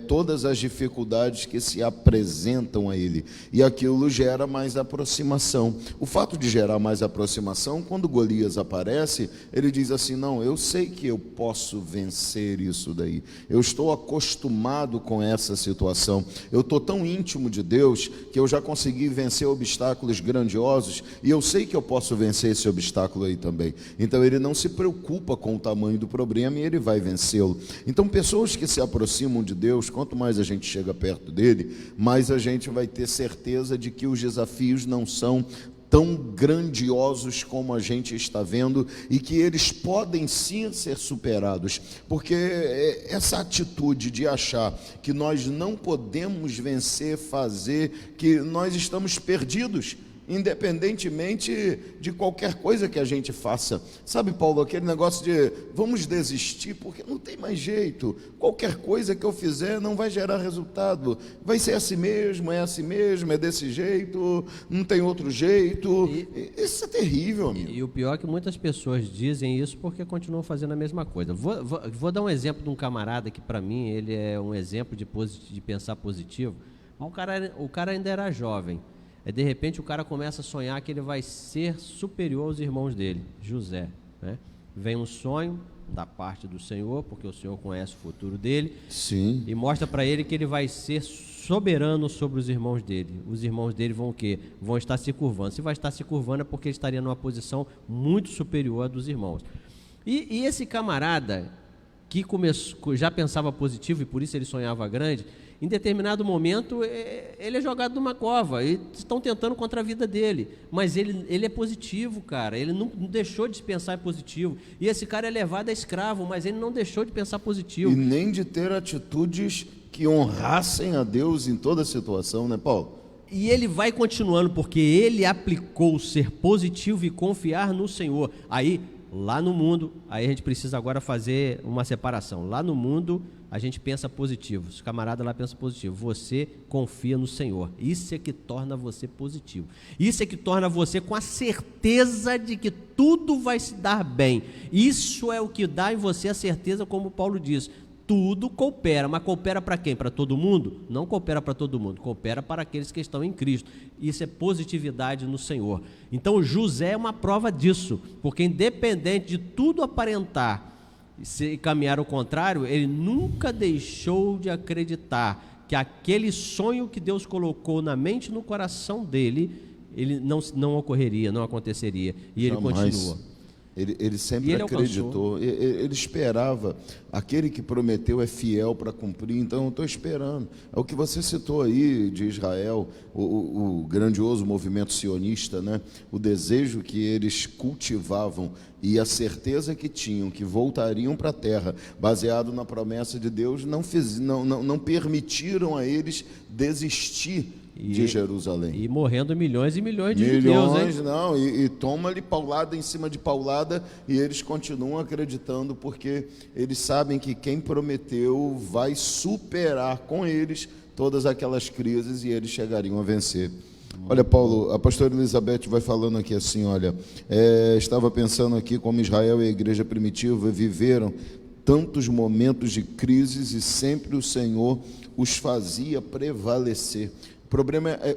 todas as dificuldades que se apresentam a ele, e aquilo gera mais aproximação. O fato de gerar mais aproximação, quando Golias aparece, ele diz assim: não, eu sei que eu posso vencer isso daí, eu estou acostumado com essa situação, eu estou tão íntimo de Deus que eu já consegui vencer obstáculos grandiosos, e eu sei que eu posso vencer esse obstáculo aí também. Então ele não se preocupa com o tamanho do problema e ele vai vencê-lo. Então pessoas que se aproximam de Deus, quanto mais a gente chega perto dele, mais a gente vai ter certeza de que os desafios não são tão grandiosos como a gente está vendo, e que eles podem sim ser superados, porque essa atitude de achar que nós não podemos vencer, fazer, que nós estamos perdidos, independentemente de qualquer coisa que a gente faça. Sabe, Paulo, aquele negócio de vamos desistir porque não tem mais jeito, qualquer coisa que eu fizer não vai gerar resultado, vai ser assim mesmo, é desse jeito, não tem outro jeito. Isso é terrível, amigo. E o pior é que muitas pessoas dizem isso porque continuam fazendo a mesma coisa. Vou dar um exemplo de um camarada que para mim ele é um exemplo de pensar positivo. O cara ainda era jovem. De repente o cara começa a sonhar que ele vai ser superior aos irmãos dele, José, né? Vem um sonho da parte do Senhor, porque o Senhor conhece o futuro dele. Sim. E mostra para ele que ele vai ser soberano sobre os irmãos dele. Os irmãos dele vão o quê? Vão estar se curvando. Se vai estar se curvando é porque ele estaria numa posição muito superior à dos irmãos. E esse camarada que já pensava positivo e por isso ele sonhava grande, Em determinado momento, ele é jogado numa cova e estão tentando contra a vida dele. Mas ele é positivo, cara. Ele não deixou de pensar positivo. E esse cara é levado a escravo, mas ele não deixou de pensar positivo. E nem de ter atitudes que honrassem a Deus em toda situação, né, Paulo? E ele vai continuando, porque ele aplicou ser positivo e confiar no Senhor. Aí, lá no mundo, aí a gente precisa agora fazer uma separação. Lá no mundo, a gente pensa positivo. Os camaradas lá pensam positivo. Você confia no Senhor. Isso é que torna você positivo. Isso é que torna você com a certeza de que tudo vai se dar bem. Isso é o que dá em você a certeza, como Paulo diz. Tudo coopera, mas coopera para quem? Para todo mundo? Não coopera para todo mundo, coopera para aqueles que estão em Cristo. Isso é positividade no Senhor. Então José é uma prova disso, porque independente de tudo aparentar e caminhar ao contrário, ele nunca deixou de acreditar que aquele sonho que Deus colocou na mente e no coração dele, ele não ocorreria, não aconteceria. E ele continua. Ele sempre acreditou, ele esperava. Aquele que prometeu é fiel para cumprir, então eu estou esperando. É o que você citou aí de Israel, o grandioso movimento sionista, né? O desejo que eles cultivavam e a certeza que tinham que voltariam para a terra, baseado na promessa de Deus, não permitiram a eles desistir de Jerusalém. E morrendo milhões e milhões de judeus, hein? Não, e toma-lhe paulada em cima de paulada, e eles continuam acreditando, porque eles sabem que quem prometeu vai superar com eles todas aquelas crises e eles chegariam a vencer. Olha, Paulo, a pastora Elizabeth vai falando aqui assim, olha, estava pensando aqui como Israel e a igreja primitiva viveram tantos momentos de crises e sempre o Senhor os fazia prevalecer.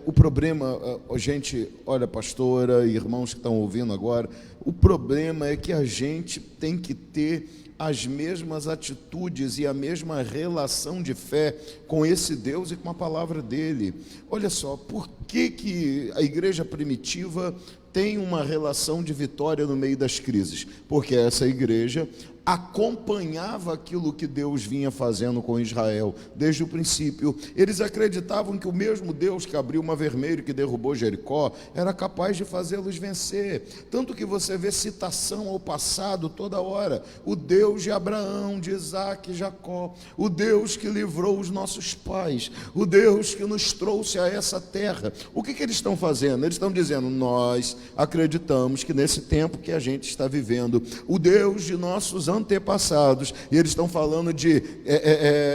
O problema, gente, olha, pastora e irmãos que estão ouvindo agora, o problema é que a gente tem que ter as mesmas atitudes e a mesma relação de fé com esse Deus e com a palavra dele. Olha só, por que a igreja primitiva tem uma relação de vitória no meio das crises? Porque essa igreja acompanhava aquilo que Deus vinha fazendo com Israel desde o princípio. Eles acreditavam que o mesmo Deus que abriu o Mar Vermelho e que derrubou Jericó era capaz de fazê-los vencer. Tanto que você vê citação ao passado toda hora. O Deus de Abraão, de Isaac e Jacó, o Deus que livrou os nossos pais, o Deus que nos trouxe a essa terra. O que eles estão fazendo? Eles estão dizendo, nós acreditamos que nesse tempo que a gente está vivendo, o Deus de nossos antepassados, e eles estão falando de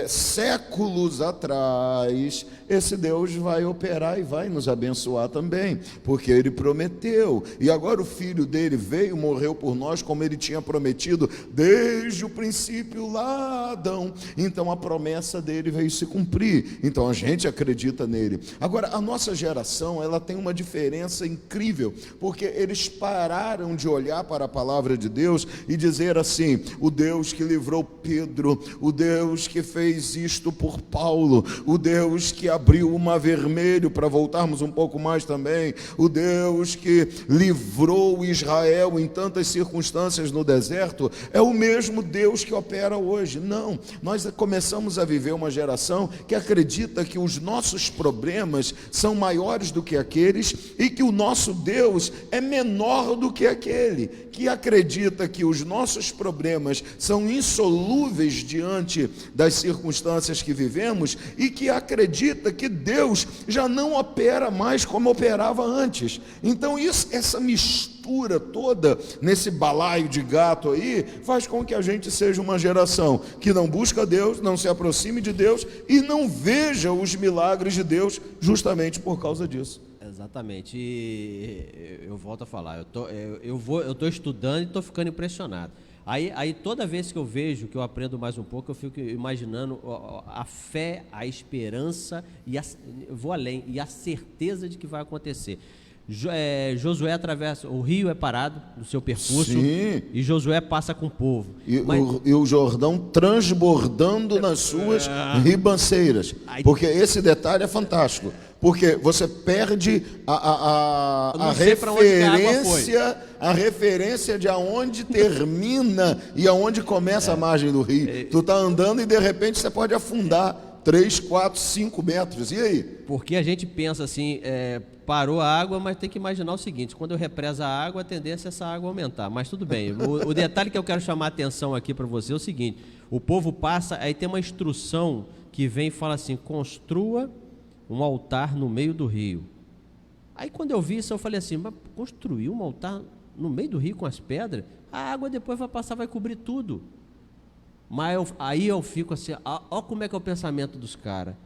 séculos atrás, esse Deus vai operar e vai nos abençoar também, porque ele prometeu, e agora o filho dele veio, morreu por nós, como ele tinha prometido desde o princípio lá, Adão. Então a promessa dele veio se cumprir, então a gente acredita nele. Agora a nossa geração, ela tem uma diferença incrível, porque eles pararam de olhar para a palavra de Deus e dizer assim, o Deus que livrou Pedro, o Deus que fez isto por Paulo, o Deus que abriu o Mar Vermelho, para voltarmos um pouco mais também, o Deus que livrou Israel em tantas circunstâncias no deserto, é o mesmo Deus que opera hoje. Não, nós começamos a viver uma geração que acredita que os nossos problemas são maiores do que aqueles e que o nosso Deus é menor do que aquele, que acredita que os nossos problemas são insolúveis diante das circunstâncias que vivemos e que acredita que Deus já não opera mais como operava antes. Então essa mistura toda nesse balaio de gato aí faz com que a gente seja uma geração que não busca Deus, não se aproxime de Deus e não veja os milagres de Deus justamente por causa disso. Exatamente, e eu volto a falar, eu estou estudando e estou ficando impressionado. Aí toda vez que eu vejo, que eu aprendo mais um pouco, eu fico imaginando a fé, a esperança, eu vou além, e a certeza de que vai acontecer. Josué atravessa, o rio é parado no seu percurso. Sim. E Josué passa com o povo. E o Jordão transbordando nas suas ribanceiras. Porque esse detalhe é fantástico. Porque você perde a referência de aonde termina e aonde começa a margem do rio. Tu está andando e de repente você pode afundar. 3, 4, 5 metros. E aí? Porque a gente pensa assim, parou a água, mas tem que imaginar o seguinte: quando eu represo a água, a tendência é essa água aumentar. Mas tudo bem. O detalhe que eu quero chamar a atenção aqui para você é o seguinte: o povo passa, aí tem uma instrução que vem e fala assim: construa um altar no meio do rio. Aí quando eu vi isso, eu falei assim: mas construir um altar no meio do rio com as pedras? A água depois vai passar, vai cobrir tudo. Mas aí eu fico assim, ó como é que é o pensamento dos caras.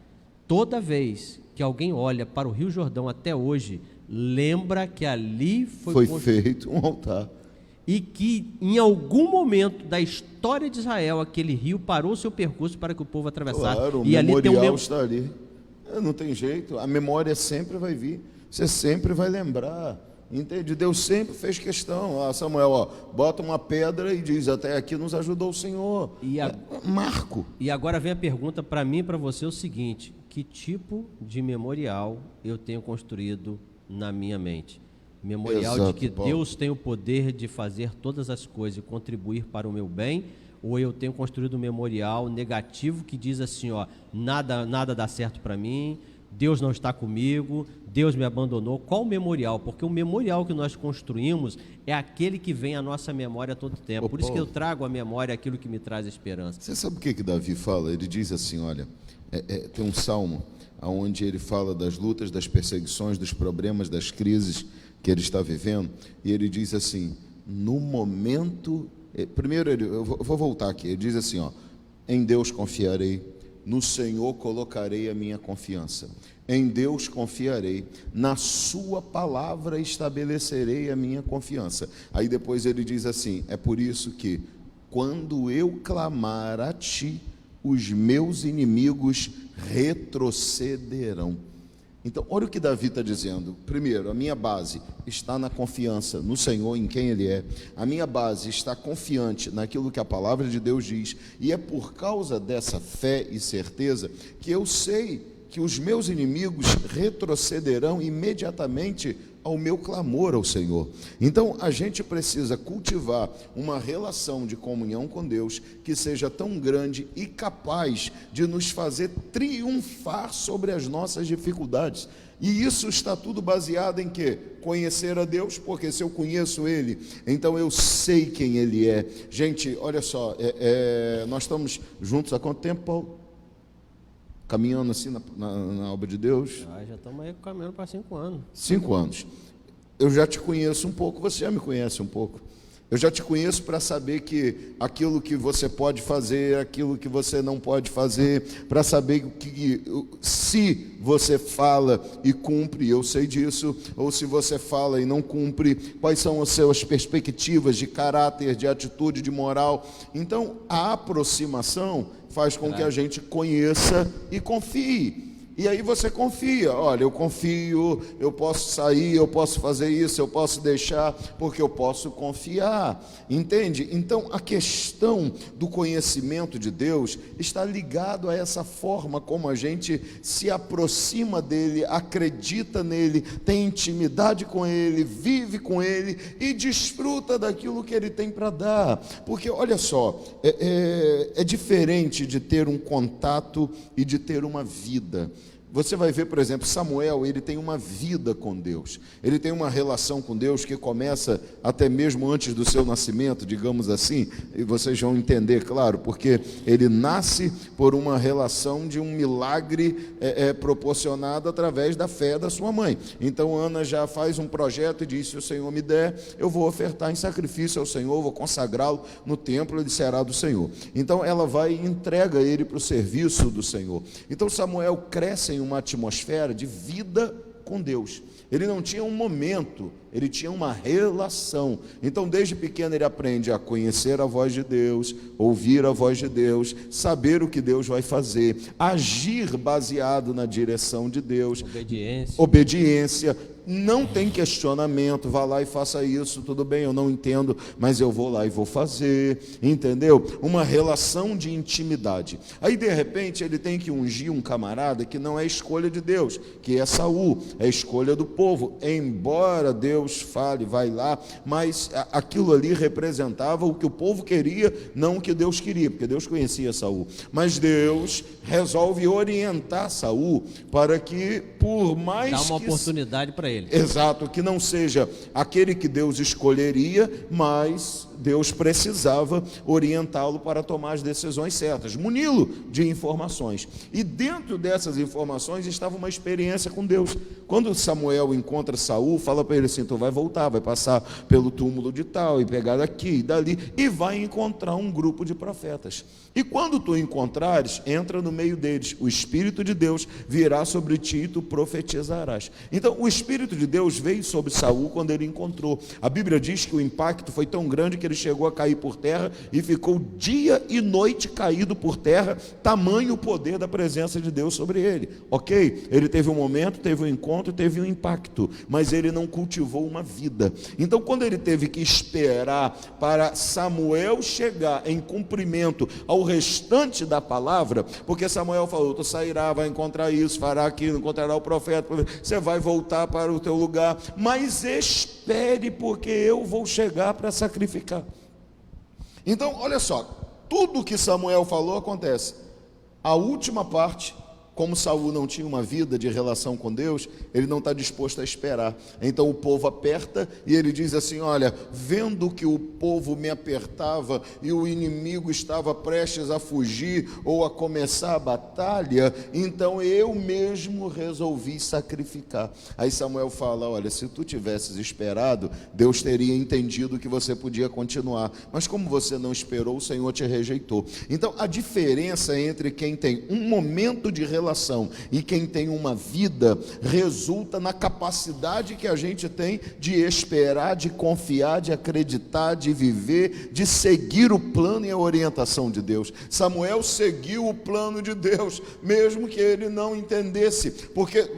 Toda vez que alguém olha para o Rio Jordão até hoje, lembra que ali foi feito um altar. E que em algum momento da história de Israel, aquele rio parou o seu percurso para que o povo atravessasse. Claro, e o memorial ali tem está ali. Não tem jeito, a memória sempre vai vir. Você sempre vai lembrar. Entende? Deus sempre fez questão. Samuel, bota uma pedra e diz: até aqui nos ajudou o Senhor. Marco. E agora vem a pergunta para mim e para você: o seguinte: que tipo de memorial eu tenho construído na minha mente? Memorial de que Deus tem o poder de fazer todas as coisas e contribuir para o meu bem? Ou eu tenho construído um memorial negativo que diz assim, nada dá certo para mim, Deus não está comigo, Deus me abandonou? Qual o memorial? Porque o memorial que nós construímos é aquele que vem à nossa memória a todo tempo. Por isso que eu trago à memória aquilo que me traz esperança. Você sabe o que Davi fala? Ele diz assim, olha, tem um salmo onde ele fala das lutas, das perseguições, dos problemas, das crises que ele está vivendo, e ele diz assim, no momento... Primeiro, eu vou voltar aqui, ele diz assim, em Deus confiarei, no Senhor colocarei a minha confiança. Em Deus confiarei, na sua palavra estabelecerei a minha confiança. Aí depois ele diz assim, é por isso que, quando eu clamar a ti, os meus inimigos retrocederão. Então, olha o que Davi está dizendo. Primeiro, a minha base está na confiança no Senhor, em quem Ele é. A minha base está confiante naquilo que a palavra de Deus diz. E é por causa dessa fé e certeza que eu sei que os meus inimigos retrocederão imediatamente ao meu clamor ao Senhor. Então, a gente precisa cultivar uma relação de comunhão com Deus que seja tão grande e capaz de nos fazer triunfar sobre as nossas dificuldades. E isso está tudo baseado em quê? Conhecer a Deus, porque se eu conheço Ele, então eu sei quem Ele é. Gente, olha só, nós estamos juntos há quanto tempo, Paulo? Caminhando assim na obra de Deus? Já estamos aí caminhando para 5 anos. 5 anos. Eu já te conheço um pouco, você já me conhece um pouco. Eu já te conheço para saber que aquilo que você pode fazer, aquilo que você não pode fazer, para saber que se você fala e cumpre, eu sei disso, ou se você fala e não cumpre, quais são as suas perspectivas de caráter, de atitude, de moral. Então, a aproximação faz com que a gente conheça e confie. E aí você confia, olha, eu confio, eu posso sair, eu posso fazer isso, eu posso deixar, porque eu posso confiar, entende? Então, a questão do conhecimento de Deus está ligado a essa forma como a gente se aproxima dEle, acredita nele, tem intimidade com Ele, vive com Ele e desfruta daquilo que Ele tem para dar. Porque, olha só, é diferente de ter um contato e de ter uma vida. Você vai ver, por exemplo, Samuel, ele tem uma vida com Deus. Ele tem uma relação com Deus que começa até mesmo antes do seu nascimento, digamos assim. E vocês vão entender, claro, porque ele nasce por uma relação de um milagre proporcionado através da fé da sua mãe. Então, Ana já faz um projeto e diz, se o Senhor me der, eu vou ofertar em sacrifício ao Senhor, vou consagrá-lo no templo, ele será do Senhor. Então, ela vai e entrega ele para o serviço do Senhor. Então, Samuel cresce em uma atmosfera de vida com Deus. Ele não tinha um momento, ele tinha uma relação. Então, desde pequeno ele aprende a conhecer a voz de Deus, ouvir a voz de Deus, saber o que Deus vai fazer, agir baseado na direção de Deus, obediência, não tem questionamento, vá lá e faça isso, tudo bem, eu não entendo, mas eu vou lá e vou fazer, entendeu? Uma relação de intimidade. Aí de repente ele tem que ungir um camarada que não é escolha de Deus, que é Saul, é escolha do povo, embora Deus fale, vai lá, mas aquilo ali representava o que o povo queria, não o que Deus queria, porque Deus conhecia Saul, mas Deus resolve orientar Saul para que, por mais dá uma oportunidade para ele. Exato, que não seja aquele que Deus escolheria, mas Deus precisava orientá-lo para tomar as decisões certas, muni-lo de informações. E dentro dessas informações estava uma experiência com Deus. Quando Samuel encontra Saul, fala para ele assim: tu vai voltar, vai passar pelo túmulo de tal, e pegar daqui e dali, e vai encontrar um grupo de profetas. E quando tu encontrares, entra no meio deles, o Espírito de Deus virá sobre ti e tu profetizarás. Então o Espírito de Deus veio sobre Saul quando ele encontrou. A Bíblia diz que o impacto foi tão grande que ele chegou a cair por terra e ficou dia e noite caído por terra, tamanho o poder da presença de Deus sobre ele. Ok? Ele teve um momento, teve um encontro, teve um impacto, mas ele não cultivou uma vida. Então quando ele teve que esperar para Samuel chegar em cumprimento ao restante da palavra, porque Samuel falou: tu sairá, vai encontrar isso, fará aquilo, encontrará o profeta, você vai voltar para o teu lugar, mas espere, porque eu vou chegar para sacrificar. Então olha só, tudo que Samuel falou acontece. A última parte, como Saul não tinha uma vida de relação com Deus, ele não está disposto a esperar. Então o povo aperta e ele diz assim: olha, vendo que o povo me apertava e o inimigo estava prestes a fugir ou a começar a batalha, então eu mesmo resolvi sacrificar. Aí Samuel fala: olha, se tu tivesses esperado, Deus teria entendido que você podia continuar, mas como você não esperou, o Senhor te rejeitou. Então a diferença entre quem tem um momento de relação e quem tem uma vida resulta na capacidade que a gente tem de esperar, de confiar, de acreditar, de viver, de seguir o plano e a orientação de Deus. Samuel seguiu o plano de Deus, mesmo que ele não entendesse, porque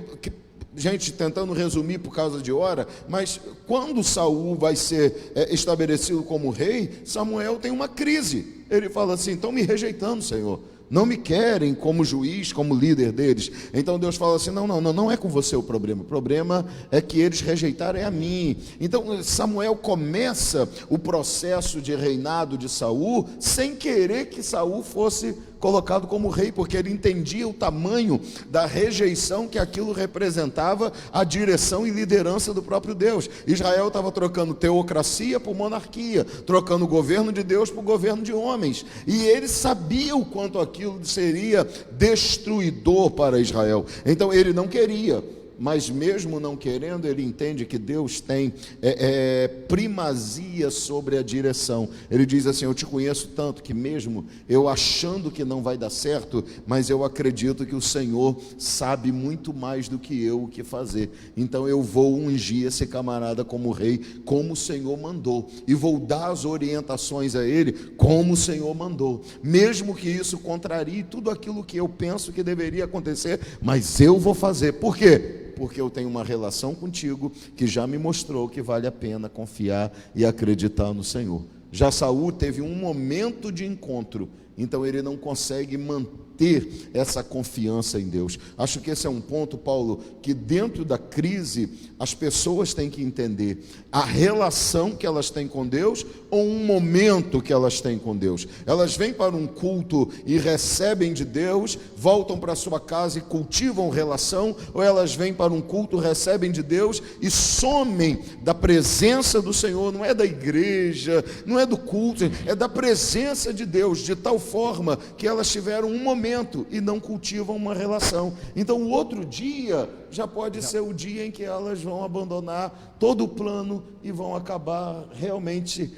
gente, tentando resumir por causa de hora, mas quando Saul vai ser estabelecido como rei, Samuel tem uma crise. Ele fala assim: estão me rejeitando, Senhor, não me querem como juiz, como líder deles. Então Deus fala assim: não é com você o problema é que eles rejeitaram a mim. Então Samuel começa o processo de reinado de Saul sem querer que Saul fosse colocado como rei, porque ele entendia o tamanho da rejeição que aquilo representava à direção e liderança do próprio Deus. Israel estava trocando teocracia por monarquia, trocando o governo de Deus por governo de homens, e ele sabia o quanto aquilo seria destruidor para Israel. Então ele não queria, mas mesmo não querendo, ele entende que Deus tem primazia sobre a direção. Ele diz assim: eu te conheço tanto que mesmo eu achando que não vai dar certo, mas eu acredito que o Senhor sabe muito mais do que eu o que fazer. Então eu vou ungir esse camarada como rei, como o Senhor mandou, e vou dar as orientações a ele como o Senhor mandou, mesmo que isso contrarie tudo aquilo que eu penso que deveria acontecer, mas eu vou fazer. Por quê? Porque eu tenho uma relação contigo que já me mostrou que vale a pena confiar e acreditar no Senhor. Já Saul teve um momento de encontro, então ele não consegue manter essa confiança em Deus. Acho que esse é um ponto, Paulo, que dentro da crise as pessoas têm que entender a relação que elas têm com Deus ou um momento que elas têm com Deus. Elas vêm para um culto e recebem de Deus, voltam para sua casa e cultivam relação, ou elas vêm para um culto, recebem de Deus e somem da presença do Senhor. Não é da igreja, não é do culto, é da presença de Deus, de tal forma que elas tiveram um momento e não cultivam uma relação. Então o outro dia já pode ser o dia em que elas vão abandonar todo o plano e vão acabar realmente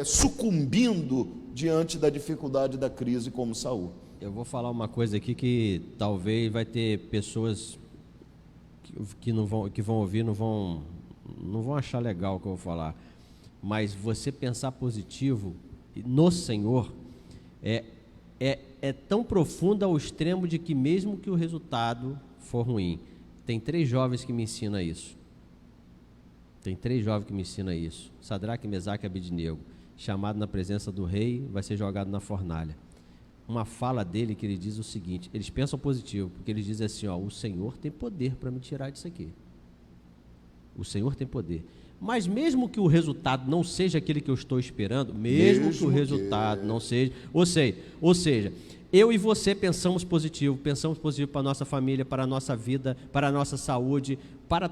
sucumbindo diante da dificuldade da crise, como Saul. Eu vou falar uma coisa aqui que talvez vai ter pessoas que vão ouvir, não vão achar legal o que eu vou falar, mas você pensar positivo no Senhor é tão profundo ao extremo de que mesmo que o resultado for ruim, tem 3 jovens que me ensinam isso. Tem 3 jovens que me ensinam isso. Sadraque, Mesaque e Abednego. Chamado na presença do rei, vai ser jogado na fornalha. Uma fala dele que ele diz o seguinte, eles pensam positivo, porque eles dizem assim, ó, o Senhor tem poder para me tirar disso aqui. O Senhor tem poder. Mas mesmo que o resultado não seja aquele que eu estou esperando, mesmo que o resultado não seja, ou seja, eu e você pensamos positivo para a nossa família, para a nossa vida, para a nossa saúde, para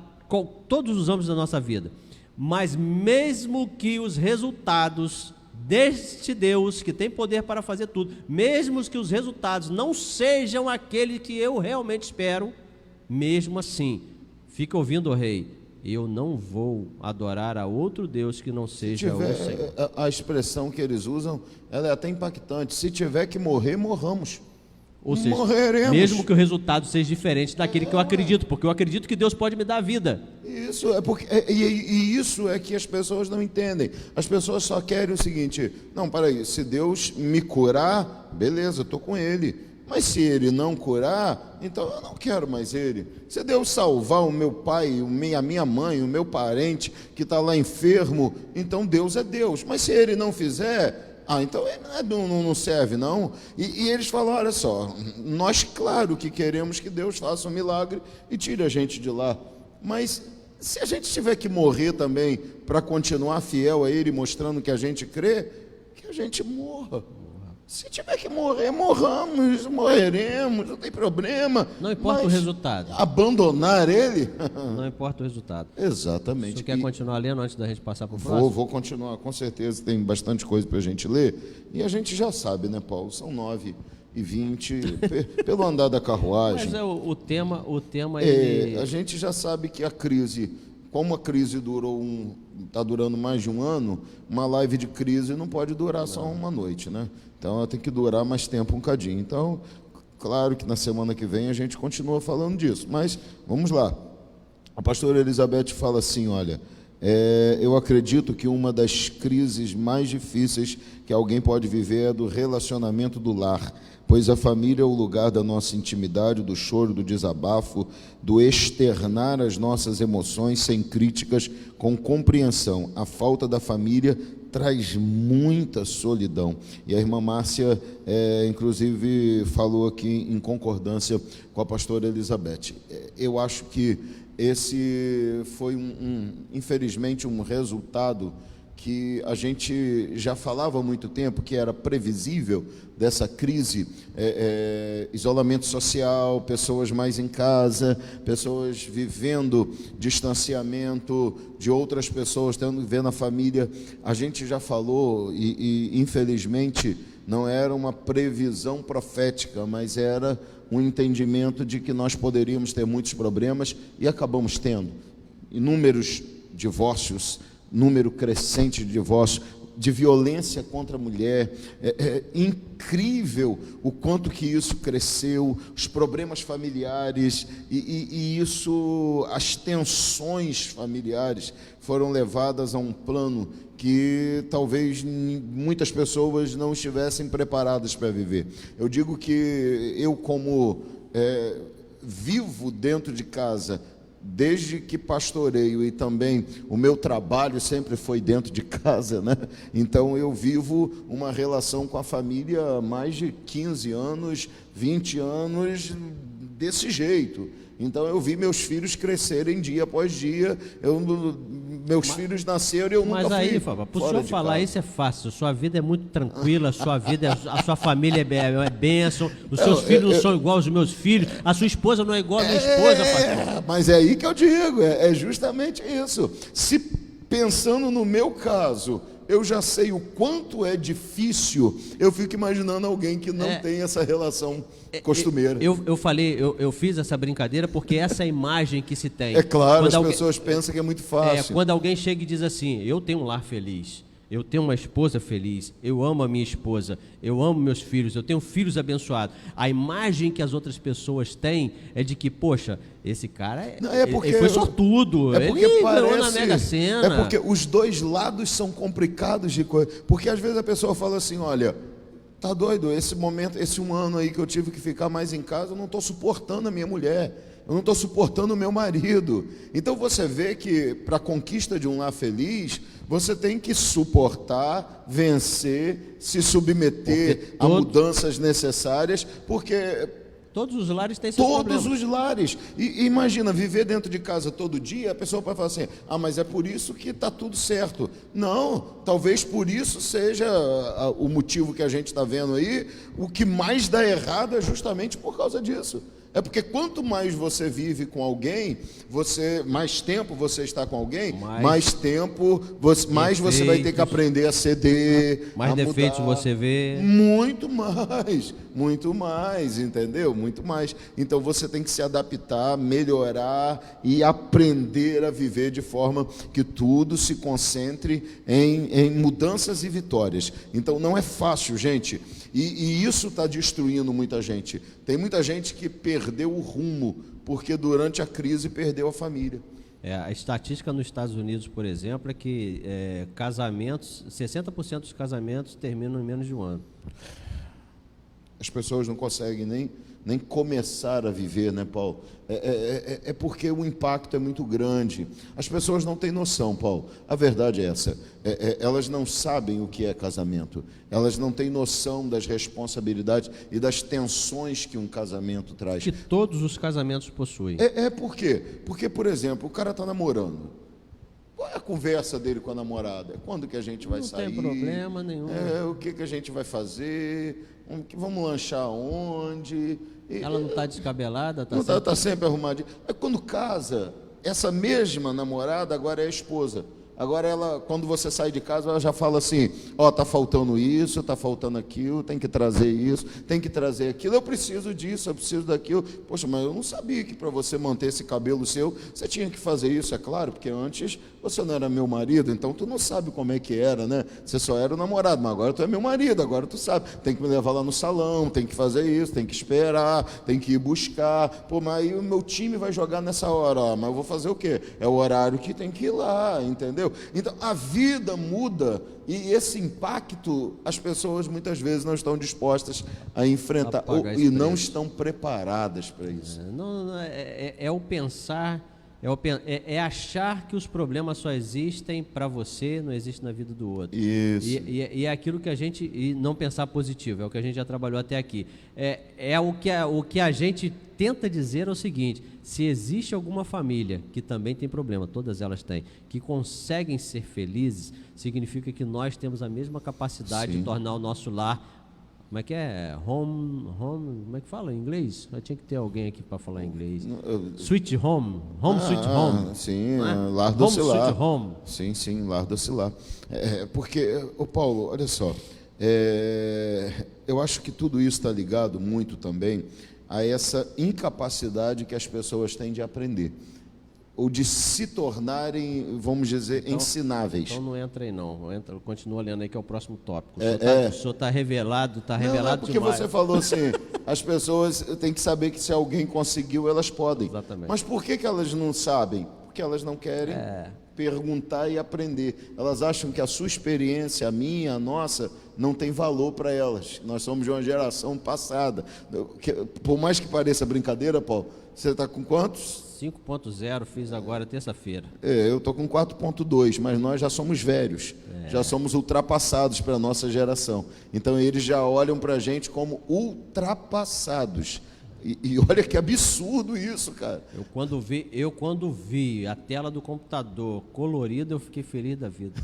todos os âmbitos da nossa vida. Mas mesmo que os resultados deste Deus, que tem poder para fazer tudo, mesmo que os resultados não sejam aquele que eu realmente espero, mesmo assim, fica ouvindo o rei, eu não vou adorar a outro Deus que não seja o Senhor. A expressão que eles usam, ela é até impactante. Se tiver que morrer, morramos. Ou seja, morreremos. Mesmo que o resultado seja diferente daquele que eu acredito, porque eu acredito que Deus pode me dar a vida. Isso é porque e isso é que as pessoas não entendem. As pessoas só querem o seguinte: não, peraí, se Deus me curar, beleza, eu estou com Ele. Mas se Ele não curar, então eu não quero mais Ele. Se Deus salvar o meu pai, a minha mãe, o meu parente que está lá enfermo, então Deus é Deus. Mas se Ele não fizer, então Ele não serve, não. E eles falam, olha só, nós claro que queremos que Deus faça um milagre e tire a gente de lá. Mas se a gente tiver que morrer também para continuar fiel a Ele, mostrando que a gente crê, que a gente morra. Se tiver que morrer, morreremos, não tem problema. Não importa o resultado. Abandonar Ele? Não importa o resultado. Exatamente. Você quer continuar lendo antes da gente passar para o próximo? Vou continuar, com certeza, tem bastante coisa para a gente ler. E a gente já sabe, né, Paulo? São 9h20, pelo andar da carruagem. Mas o tema A gente já sabe que a crise, como a crise está durando mais de um ano, uma live de crise não pode durar só uma noite, né? Então ela tem que durar mais tempo um cadinho. Então, claro que na semana que vem a gente continua falando disso. Mas vamos lá. A pastora Elizabeth fala assim, olha, eu acredito que uma das crises mais difíceis que alguém pode viver é a do relacionamento do lar, pois a família é o lugar da nossa intimidade, do choro, do desabafo, do externar as nossas emoções sem críticas, com compreensão. A falta da família traz muita solidão. E a irmã Márcia, inclusive, falou aqui em concordância com a pastora Elizabeth. Eu acho que esse foi, infelizmente, um resultado que a gente já falava há muito tempo, que era previsível dessa crise, isolamento social, pessoas mais em casa, pessoas vivendo distanciamento de outras pessoas, tendo que ver na família. A gente já falou e infelizmente não era uma previsão profética, mas era um entendimento de que nós poderíamos ter muitos problemas e acabamos tendo inúmeros divórcios, número crescente de divórcios, de violência contra a mulher. É incrível o quanto que isso cresceu, os problemas familiares e isso, as tensões familiares foram levadas a um plano que talvez muitas pessoas não estivessem preparadas para viver. Eu digo que eu, como vivo dentro de casa, desde que pastoreio, e também o meu trabalho sempre foi dentro de casa, né? Então eu vivo uma relação com a família há mais de 15 anos, 20 anos desse jeito. Então eu vi meus filhos crescerem dia após dia, meus filhos nasceram e eu nunca fui. Mas aí, Fábio, para o senhor falar isso é fácil, sua vida é muito tranquila, a sua família é bênção, os seus filhos não são igual aos meus filhos, a sua esposa não é igual à minha esposa, pastor. Mas é aí que eu digo, é justamente isso. Se pensando no meu caso, eu já sei o quanto é difícil, eu fico imaginando alguém que não tem essa relação costumeira. Eu fiz essa brincadeira porque essa é a imagem que se tem. É claro, quando pessoas pensam que é muito fácil. Quando alguém chega e diz assim, eu tenho um lar feliz, eu tenho uma esposa feliz, eu amo a minha esposa, eu amo meus filhos, eu tenho filhos abençoados. A imagem que as outras pessoas têm é de que, poxa, esse cara ele foi sortudo, ele ganhou na Mega Sena. É porque os dois lados são complicados de coisa. Porque às vezes a pessoa fala assim, olha, tá doido, esse momento, esse um ano aí que eu tive que ficar mais em casa, eu não estou suportando a minha mulher. eu não estou suportando o meu marido. Então você vê que para a conquista de um lar feliz, você tem que suportar, vencer, se submeter a mudanças necessárias, porque todos os lares têm seus problemas. todos os lares. E imagina, viver dentro de casa todo dia, a pessoa pode falar assim, mas é por isso que está tudo certo. Não, talvez por isso seja o motivo que a gente está vendo aí, o que mais dá errado é justamente por causa disso. É porque quanto mais você vive com alguém, mais tempo você está com alguém, mais tempo, mais você vai ter que aprender a ceder, mais defeitos você vê. Muito mais, entendeu? Muito mais. Então você tem que se adaptar, melhorar e aprender a viver de forma que tudo se concentre em mudanças e vitórias. Então não é fácil, gente. E isso está destruindo muita gente. Tem muita gente que perdeu o rumo, porque durante a crise perdeu a família. A estatística nos Estados Unidos, por exemplo, é que 60% dos casamentos terminam em menos de um ano. As pessoas não conseguem nem começar a viver, né, Paulo? É porque o impacto é muito grande. As pessoas não têm noção, Paulo. A verdade é essa. Elas não sabem o que é casamento. Elas não têm noção das responsabilidades e das tensões que um casamento traz. Que todos os casamentos possuem. Por quê? Porque, por exemplo, o cara está namorando. Qual é a conversa dele com a namorada? Quando que a gente vai sair? Não tem problema nenhum. O que a gente vai fazer? Vamos lanchar onde? Ela não está descabelada? Está sempre arrumadinha. Quando casa, essa mesma namorada agora é a esposa. Agora ela, quando você sai de casa, ela já fala assim, está faltando isso, está faltando aquilo, tem que trazer isso, tem que trazer aquilo, eu preciso disso, eu preciso daquilo. Poxa, mas eu não sabia que para você manter esse cabelo seu, você tinha que fazer isso, é claro, porque antes você não era meu marido, então tu não sabe como é que era, né? Você só era o namorado, mas agora tu é meu marido, agora tu sabe, tem que me levar lá no salão, tem que fazer isso, tem que esperar, tem que ir buscar. Pô, mas aí o meu time vai jogar nessa hora, mas eu vou fazer o quê? É o horário que tem que ir lá, entendeu? Então a vida muda e esse impacto as pessoas muitas vezes não estão dispostas a enfrentar e não estão preparadas para isso. É o pensar, é achar que os problemas só existem para você, não existem na vida do outro. Isso. E é aquilo que a gente, e não pensar positivo, é o que a gente já trabalhou até aqui. O que a gente tenta dizer é o seguinte: se existe alguma família que também tem problema, todas elas têm, que conseguem ser felizes, significa que nós temos a mesma capacidade de tornar o nosso lar. Como é que é? Home, como é que fala em inglês? Eu tinha que ter alguém aqui para falar em inglês. Sweet home, sweet home. Sim, lar do lar. Sweet home. Sim, lar do lar. Porque, Paulo, olha só, eu acho que tudo isso está ligado muito também a essa incapacidade que as pessoas têm de aprender, ou de se tornarem, vamos dizer, ensináveis. Então não entra aí não, continua lendo aí que é o próximo tópico. O senhor está revelado, não, porque demais. Você falou assim, as pessoas têm que saber que se alguém conseguiu, elas podem. Exatamente. Mas por que elas não sabem? Porque elas não querem perguntar e aprender. Elas acham que a sua experiência, a minha, a nossa, não tem valor para elas. Nós somos de uma geração passada. Por mais que pareça brincadeira, Paulo, você está com quantos? 5.0, fiz agora terça-feira. Eu estou com 4.2, mas nós já somos velhos, já somos ultrapassados para a nossa geração. Então eles já olham para a gente como ultrapassados. E olha que absurdo isso, cara. Eu quando vi a tela do computador colorida, eu fiquei feliz da vida.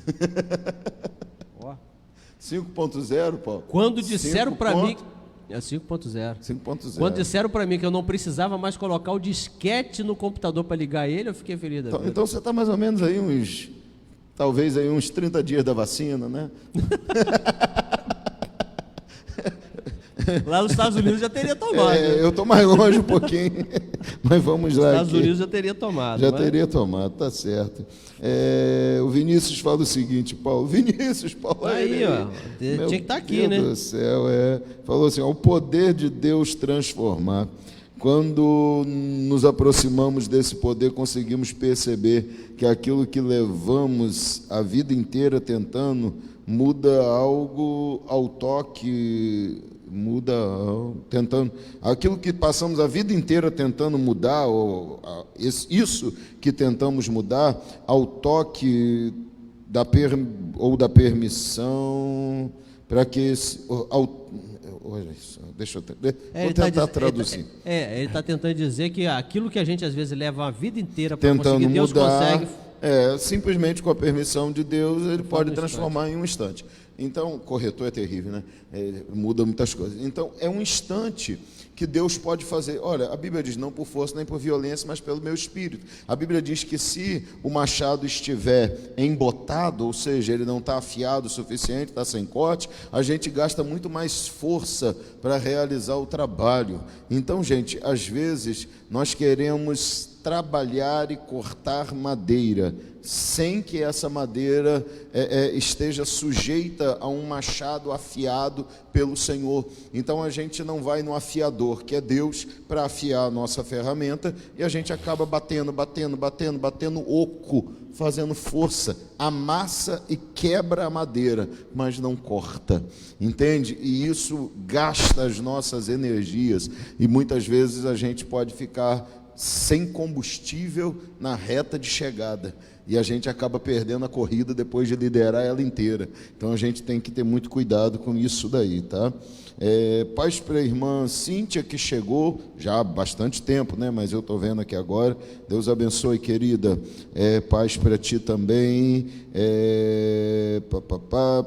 5.0, Paulo? Quando disseram para mim... É 5.0. 5.0. Quando disseram para mim que eu não precisava mais colocar o disquete no computador para ligar ele, eu fiquei feliz da vida. Então você está mais ou menos aí talvez aí uns 30 dias da vacina, né? Lá nos Estados Unidos já teria tomado. Eu estou mais longe um pouquinho, mas vamos lá. Nos Estados Unidos já teria tomado. Teria tomado, tá certo. O Vinícius fala o seguinte, Paulo. Paulo. Aí, tinha que estar aqui, Deus né? Meu Deus do céu, falou assim, o poder de Deus transformar. Quando nos aproximamos desse poder, conseguimos perceber que aquilo que levamos a vida inteira tentando muda algo ao toque muda, tentando, aquilo que passamos a vida inteira tentando mudar, isso que tentamos mudar, ao toque da permissão, para que olha isso, deixa eu vou tentar traduzir. Ele está tentando dizer que aquilo que a gente às vezes leva a vida inteira para Tentando conseguir, Deus mudar, consegue. Simplesmente com a permissão de Deus, ele pode transformar em um instante. Então, corretor é terrível, né? Muda muitas coisas. Então, é um instante que Deus pode fazer. Olha, a Bíblia diz, não por força nem por violência, mas pelo meu espírito. A Bíblia diz que se o machado estiver embotado, ou seja, ele não está afiado o suficiente, está sem corte, a gente gasta muito mais força para realizar o trabalho. Então, gente, às vezes nós queremos trabalhar e cortar madeira, sem que essa madeira esteja sujeita a um machado afiado pelo Senhor. Então a gente não vai no afiador, que é Deus, para afiar a nossa ferramenta, e a gente acaba batendo oco, fazendo força, amassa e quebra a madeira, mas não corta, entende? E isso gasta as nossas energias, e muitas vezes a gente pode ficar sem combustível na reta de chegada, e a gente acaba perdendo a corrida depois de liderar ela inteira. Então a gente tem que ter muito cuidado com isso daí, tá? Paz para a irmã Cíntia, que chegou já há bastante tempo, né? Mas eu estou vendo aqui agora. Deus abençoe, querida. Paz para ti também.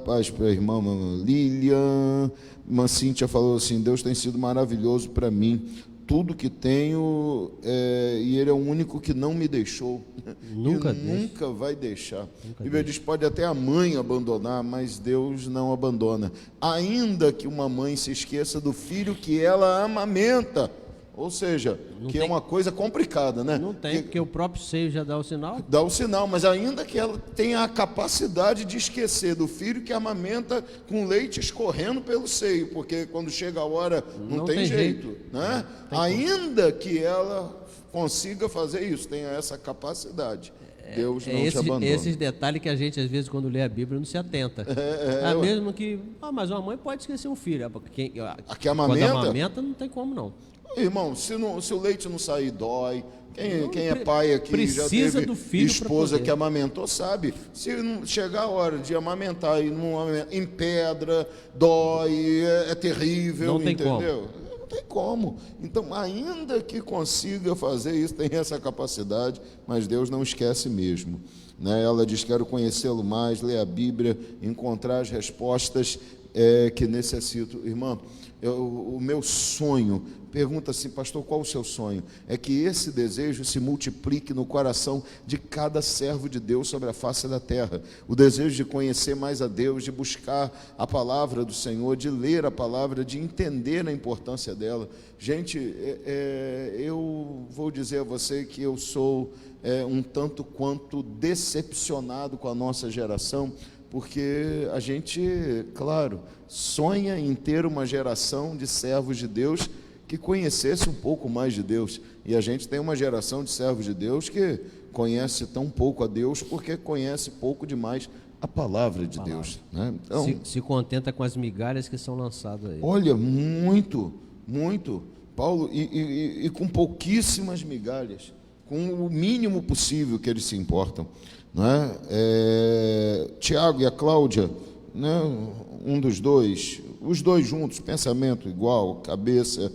Paz para a irmã Lilian. Irmã Cíntia falou assim: Deus tem sido maravilhoso para mim. Tudo que tenho, e Ele é o único que não me deixou. Nunca vai deixar. A Bíblia diz, pode até a mãe abandonar, mas Deus não abandona. Ainda que uma mãe se esqueça do filho que ela amamenta. Ou seja, é uma coisa complicada, né? Não tem, porque o próprio seio já dá o sinal. Dá o sinal, mas ainda que ela tenha a capacidade de esquecer do filho que amamenta com leite escorrendo pelo seio, porque quando chega a hora não tem jeito, né? Ainda que ela consiga fazer isso, tenha essa capacidade. Deus não te abandona. Esses detalhes que a gente, às vezes, quando lê a Bíblia, não se atenta. Mesmo que... mas uma mãe pode esquecer um filho. Aqui amamenta? Quando amamenta, não tem como, não. Irmão, se o leite não sair, dói. Quem é pai aqui já teve do filho, esposa que amamentou, sabe? Se não chegar a hora de amamentar e não em pedra, dói, é terrível, não tem entendeu? Como. Não tem como. Então, ainda que consiga fazer isso, tem essa capacidade, mas Deus não esquece mesmo. Né? Ela diz, quero conhecê-lo mais, ler a Bíblia, encontrar as respostas que necessito. Irmã, o meu sonho, pergunta assim, pastor, qual o seu sonho? É que esse desejo se multiplique no coração de cada servo de Deus sobre a face da terra. O desejo de conhecer mais a Deus, de buscar a palavra do Senhor, de ler a palavra, de entender a importância dela. Gente, eu vou dizer a você que eu sou um tanto quanto decepcionado com a nossa geração, porque a gente, claro, sonha em ter uma geração de servos de Deus que conhecesse um pouco mais de Deus, e a gente tem uma geração de servos de Deus que conhece tão pouco a Deus porque conhece pouco demais a palavra de Deus, né? Então, se contenta com as migalhas que são lançadas aí. Olha, muito, Paulo, e com pouquíssimas migalhas, com o mínimo possível que eles se importam, não é? Tiago e a Cláudia, né? Um dos dois, os dois juntos, pensamento igual, cabeça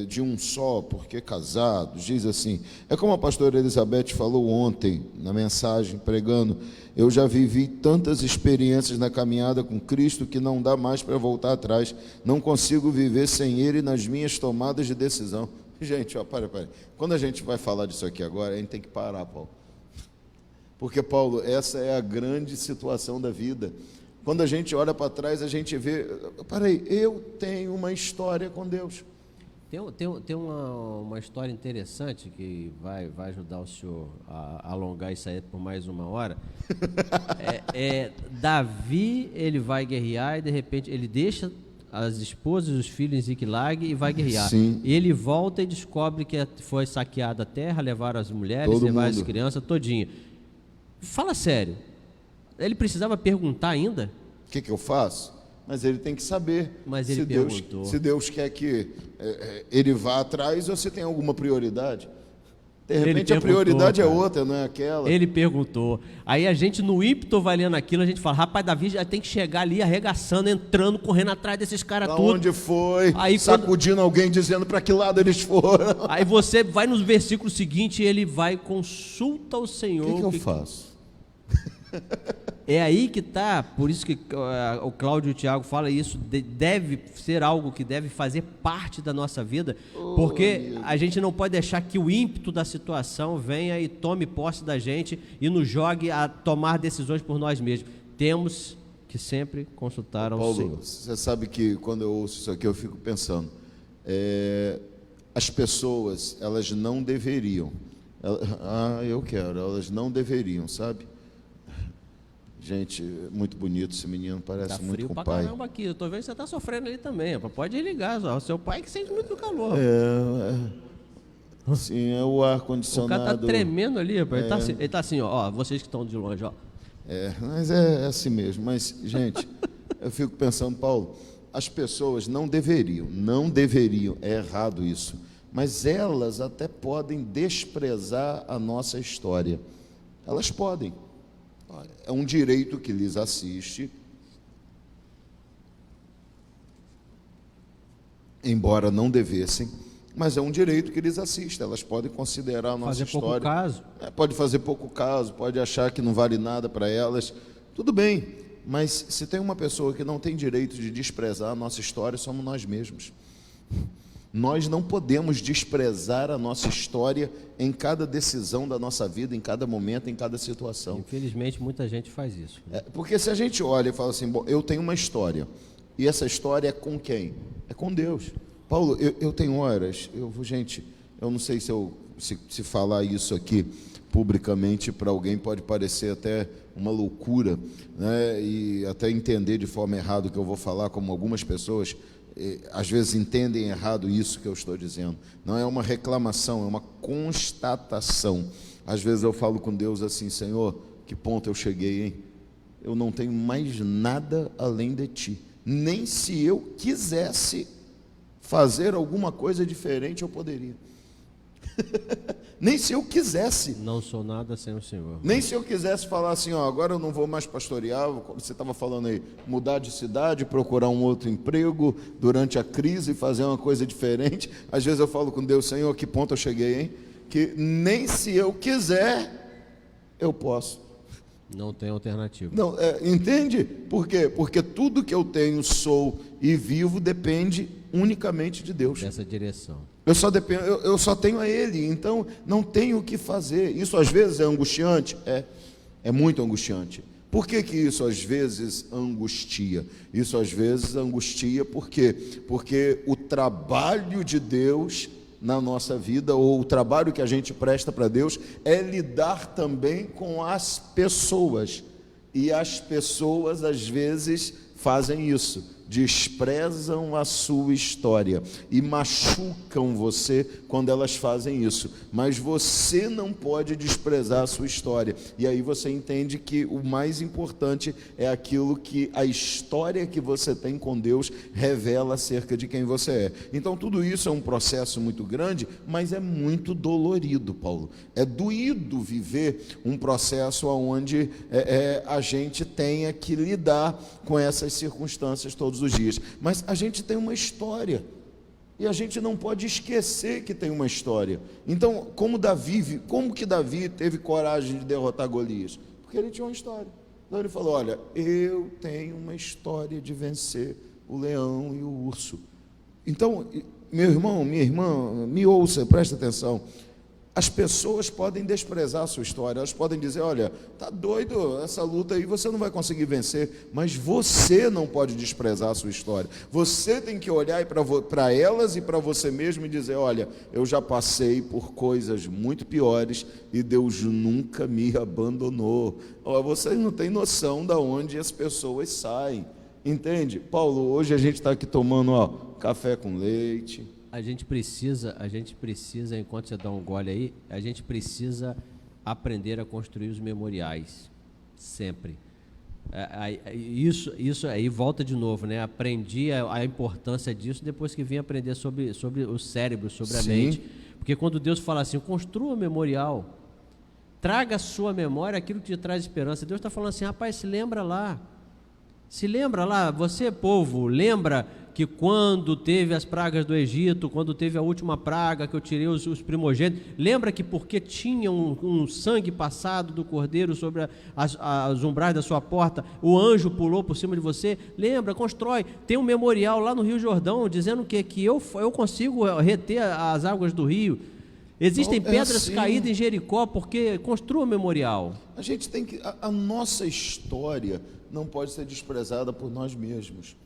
de um só, porque casados, diz assim, é como a pastora Elizabeth falou ontem, na mensagem, pregando, eu já vivi tantas experiências na caminhada com Cristo que não dá mais para voltar atrás, não consigo viver sem Ele nas minhas tomadas de decisão. Gente, para, quando a gente vai falar disso aqui agora, a gente tem que parar, Paulo, porque, Paulo, essa é a grande situação da vida. Quando a gente olha para trás, a gente vê, eu tenho uma história com Deus. Tem uma história interessante que vai ajudar o senhor a alongar isso aí por mais uma hora. Davi, ele vai guerrear e de repente ele deixa as esposas e os filhos em Ziklag e vai guerrear. Sim. Ele volta e descobre que foi saqueada a terra, levaram as mulheres, levaram as crianças, todinha. Fala sério. Ele precisava perguntar ainda? O que eu faço? mas ele tem que saber Mas ele perguntou. se Deus quer que ele vá atrás ou se tem alguma prioridade. De repente a prioridade é outra, não é aquela. Ele perguntou. Aí a gente, no ímpeto, vai lendo aquilo, a gente fala, rapaz, Davi já tem que chegar ali arregaçando, entrando, correndo atrás desses caras tudo. Onde foi, aí, sacudindo alguém, dizendo para que lado eles foram. Aí você vai nos versículos seguintes e ele vai, consulta o Senhor. O que eu faço? É aí que está, por isso que o Cláudio e o Tiago falam isso, deve ser algo que deve fazer parte da nossa vida, porque a gente não pode deixar que o ímpeto da situação venha e tome posse da gente e nos jogue a tomar decisões por nós mesmos. Temos que sempre consultar ao Paulo, Senhor. você sabe que quando eu ouço isso aqui eu fico pensando, as pessoas, elas não deveriam, elas não deveriam, sabe? Gente, muito bonito esse menino, parece Tá muito frio com o pra pai. caramba aqui, eu tô vendo que você tá sofrendo ali também, pode ligar, o seu pai que sente muito calor. Sim, é o O ar-condicionado. cara tá tremendo ali, rapaz. Ele tá assim, ó, vocês que estão de longe, ó. Mas é assim mesmo. Mas, gente, eu fico pensando, Paulo, as pessoas não deveriam, é errado isso, mas elas até podem desprezar a nossa história. Elas podem. É um direito que lhes assiste, embora não devessem, mas é um direito que lhes assiste. Elas podem considerar a nossa história. Pouco caso. Pode fazer pouco caso, pode achar que não vale nada para elas. Tudo bem, mas se tem uma pessoa que não tem direito de desprezar a nossa história, somos nós mesmos. Nós não podemos desprezar a nossa história em cada decisão da nossa vida, em cada momento, em cada situação. Infelizmente, muita gente faz isso. Porque se a gente olha e fala assim, bom, eu tenho uma história, e essa história é com quem? É com Deus. Paulo, eu tenho horas, gente, eu não sei se falar isso aqui publicamente para alguém pode parecer até uma loucura, né? E até entender de forma errada o que eu vou falar, como algumas pessoas às vezes entendem errado isso que eu estou dizendo. Não é uma reclamação, é uma constatação. Às vezes eu falo com Deus assim, Senhor, que ponto eu cheguei, hein? Eu não tenho mais nada além de Ti. Nem se eu quisesse fazer alguma coisa diferente eu poderia. Nem se eu quisesse. Não sou nada sem o Senhor. Nem se eu quisesse falar assim, ó, agora eu não vou mais pastorear, você estava falando aí, mudar de cidade, procurar um outro emprego durante a crise, fazer uma coisa diferente. Às vezes eu falo com Deus, Senhor, que ponto eu cheguei, hein? Que nem se eu quiser, eu posso. Não tem alternativa. Não, entende? Por quê? Porque tudo que eu tenho, sou e vivo depende unicamente de Deus. Dessa direção. Eu só tenho a Ele, então não tenho o que fazer. Isso às vezes é angustiante? É muito angustiante. Por que isso às vezes angustia? Isso às vezes angustia por quê? Porque o trabalho de Deus na nossa vida, ou o trabalho que a gente presta para Deus, é lidar também com as pessoas. E as pessoas às vezes fazem isso. Desprezam a sua história e machucam você quando elas fazem isso, mas você não pode desprezar a sua história, e aí você entende que o mais importante é aquilo que a história que você tem com Deus revela acerca de quem você é. Então tudo isso é um processo muito grande, mas é muito dolorido, Paulo. É doído viver um processo onde a gente tenha que lidar com essas circunstâncias todos os dias, mas a gente tem uma história e a gente não pode esquecer que tem uma história. Então, como que Davi teve coragem de derrotar Golias? Porque ele tinha uma história. Então ele falou, olha, eu tenho uma história de vencer o leão e o urso. Então, meu irmão, minha irmã, me ouça, presta atenção. As pessoas podem desprezar a sua história, elas podem dizer, olha, tá doido, essa luta aí você não vai conseguir vencer, mas você não pode desprezar a sua história. Você tem que olhar para elas e para você mesmo e dizer, olha, eu já passei por coisas muito piores e Deus nunca me abandonou. Vocês não têm noção de onde as pessoas saem, entende? Paulo, hoje a gente está aqui tomando café com leite. A gente precisa, enquanto você dá um gole aí, a gente precisa aprender a construir os memoriais, sempre. Isso aí volta de novo, né? Aprendi a importância disso depois que vim aprender sobre o cérebro, sobre a mente. Porque quando Deus fala assim, construa um memorial, traga à sua memória aquilo que te traz esperança. Deus está falando assim, rapaz, se lembra lá, você, povo, lembra que quando teve as pragas do Egito, quando teve a última praga que eu tirei os primogênitos, lembra que porque tinha um sangue passado do cordeiro sobre os umbrais da sua porta, o anjo pulou por cima de você? Lembra, constrói, tem um memorial lá no Rio Jordão, dizendo que eu consigo reter as águas do rio. Existem pedras assim, caídas em Jericó, porque construa um memorial. A gente tem que, a nossa história não pode ser desprezada por nós mesmos.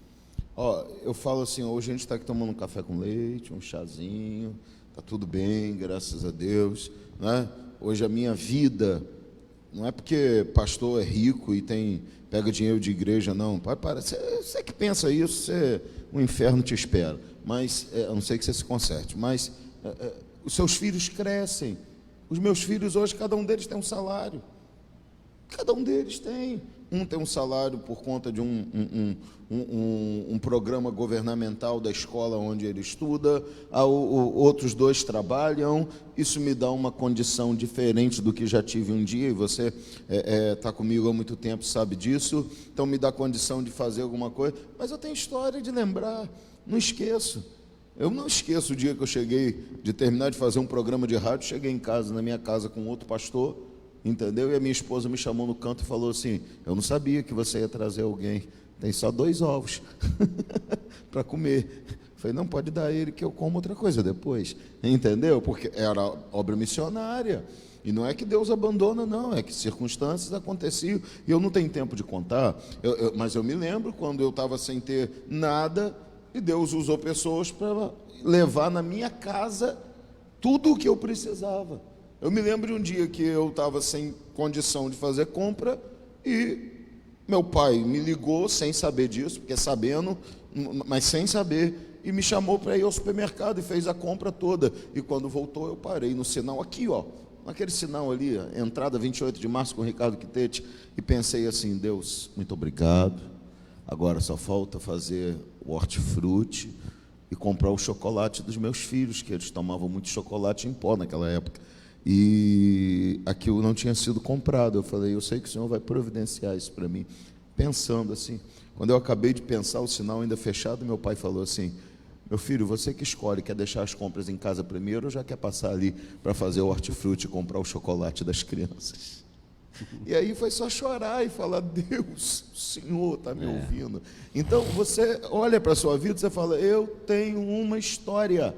Eu falo assim, hoje a gente está aqui tomando um café com leite, um chazinho, está tudo bem, graças a Deus, né? Hoje a minha vida, não é porque pastor é rico e pega dinheiro de igreja, não. Para, você que pensa isso, o inferno te espera, mas, a não ser que você se conserte, mas os seus filhos crescem. Os meus filhos hoje, cada um deles tem um salário. Cada um deles tem. Um tem um salário por conta de um programa governamental da escola onde ele estuda, outros dois trabalham. Isso me dá uma condição diferente do que já tive um dia, e você está comigo há muito tempo, sabe disso. Então me dá condição de fazer alguma coisa, mas eu tenho história de lembrar, não esqueço. Eu não esqueço o dia que eu cheguei, de terminar de fazer um programa de rádio, cheguei na minha casa com outro pastor, entendeu? E a minha esposa me chamou no canto e falou assim, eu não sabia que você ia trazer alguém, tem só 2 ovos para comer. Eu falei, não, pode dar ele que eu como outra coisa depois, entendeu? Porque era obra missionária, e não é que Deus abandona, não, é que circunstâncias aconteciam, e eu não tenho tempo de contar, mas eu me lembro quando eu estava sem ter nada, e Deus usou pessoas para levar na minha casa tudo o que eu precisava. Eu me lembro de um dia que eu estava sem condição de fazer compra e meu pai me ligou sem saber disso, porque sabendo, mas sem saber, e me chamou para ir ao supermercado e fez a compra toda. E quando voltou eu parei no sinal aqui, naquele sinal ali, entrada 28 de março com o Ricardo Quitete, e pensei assim, Deus, muito obrigado, agora só falta fazer o hortifruti e comprar o chocolate dos meus filhos, que eles tomavam muito chocolate em pó naquela época. E aquilo não tinha sido comprado. Eu falei, eu sei que o Senhor vai providenciar isso para mim. Pensando assim, quando eu acabei de pensar, o sinal ainda fechado, meu pai falou assim, meu filho, você que escolhe, quer deixar as compras em casa primeiro ou já quer passar ali para fazer o hortifruti e comprar o chocolate das crianças? E aí foi só chorar e falar, Deus, o Senhor está me ouvindo. Então você olha para a sua vida e você fala, eu tenho uma história.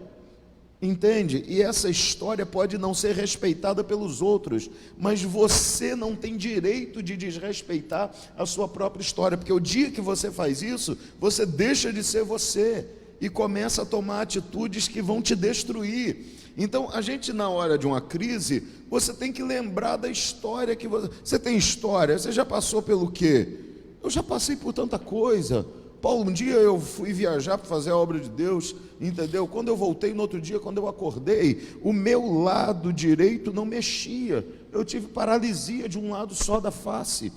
Entende? E essa história pode não ser respeitada pelos outros, mas você não tem direito de desrespeitar a sua própria história, porque o dia que você faz isso, você deixa de ser você e começa a tomar atitudes que vão te destruir. Então, a gente, na hora de uma crise, você tem que lembrar da história que você tem história. Você já passou pelo quê? Eu já passei por tanta coisa. Paulo, um dia eu fui viajar para fazer a obra de Deus, entendeu? Quando eu voltei no outro dia, quando eu acordei, o meu lado direito não mexia. Eu tive paralisia de um lado só da face.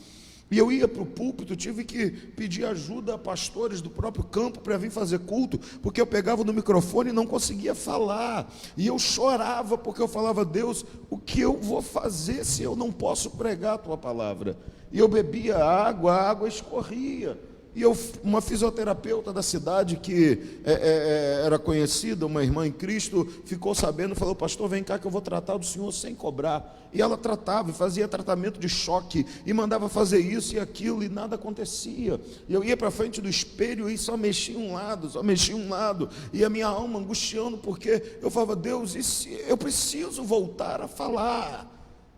E eu ia para o púlpito, tive que pedir ajuda a pastores do próprio campo para vir fazer culto, porque eu pegava no microfone e não conseguia falar. E eu chorava, porque eu falava, Deus, o que eu vou fazer se eu não posso pregar a tua palavra? E eu bebia água, a água escorria. E uma fisioterapeuta da cidade que era conhecida, uma irmã em Cristo, ficou sabendo, falou, pastor, vem cá que eu vou tratar do senhor sem cobrar. E ela tratava, e fazia tratamento de choque, e mandava fazer isso e aquilo, e nada acontecia. E eu ia para frente do espelho e só mexia um lado, e a minha alma angustiando, porque eu falava, Deus, eu preciso voltar a falar,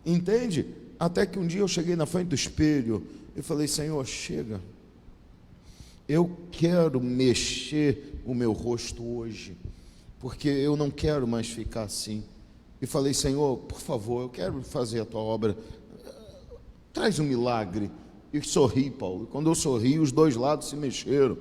entende? Até que um dia eu cheguei na frente do espelho, e falei, Senhor, chega. Eu quero mexer o meu rosto hoje, porque eu não quero mais ficar assim. E falei, Senhor, por favor, eu quero fazer a tua obra, traz um milagre. E sorri, Paulo. E quando eu sorri, os dois lados se mexeram.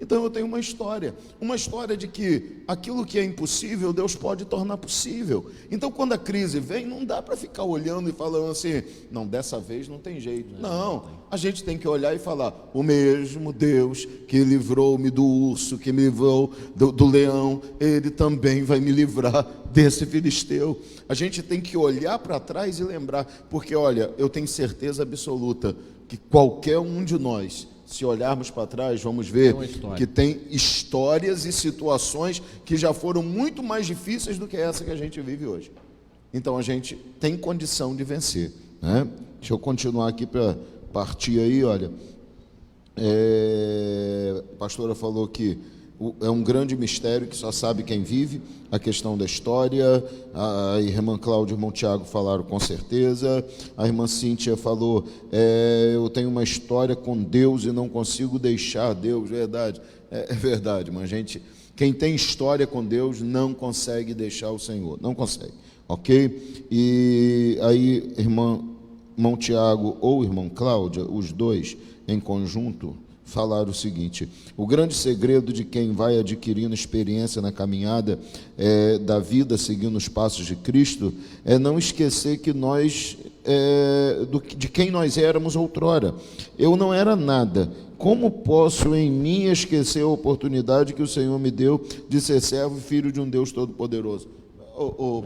Então eu tenho uma história de que aquilo que é impossível, Deus pode tornar possível. Então quando a crise vem, não dá para ficar olhando e falando assim, não, dessa vez não tem jeito. Não, a gente tem que olhar e falar, o mesmo Deus que livrou-me do urso, que me livrou do leão, Ele também vai me livrar desse filisteu. A gente tem que olhar para trás e lembrar, porque olha, eu tenho certeza absoluta que qualquer um de nós, se olharmos para trás, vamos ver que tem histórias e situações que já foram muito mais difíceis do que essa que a gente vive hoje. Então a gente tem condição de vencer, né? Deixa eu continuar aqui para partir aí, olha. A pastora falou que é um grande mistério que só sabe quem vive, a questão da história. A irmã Cláudia e o irmão Tiago falaram com certeza. A irmã Cíntia falou, eu tenho uma história com Deus e não consigo deixar Deus. Verdade, é verdade, mas quem tem história com Deus não consegue deixar o Senhor, não consegue, ok? E aí, irmão Tiago ou irmão Cláudia, os dois em conjunto, falaram o seguinte: o grande segredo de quem vai adquirindo experiência na caminhada da vida, seguindo os passos de Cristo, é não esquecer que nós, de quem nós éramos outrora. Eu não era nada. Como posso em mim esquecer a oportunidade que o Senhor me deu de ser servo e filho de um Deus Todo-Poderoso?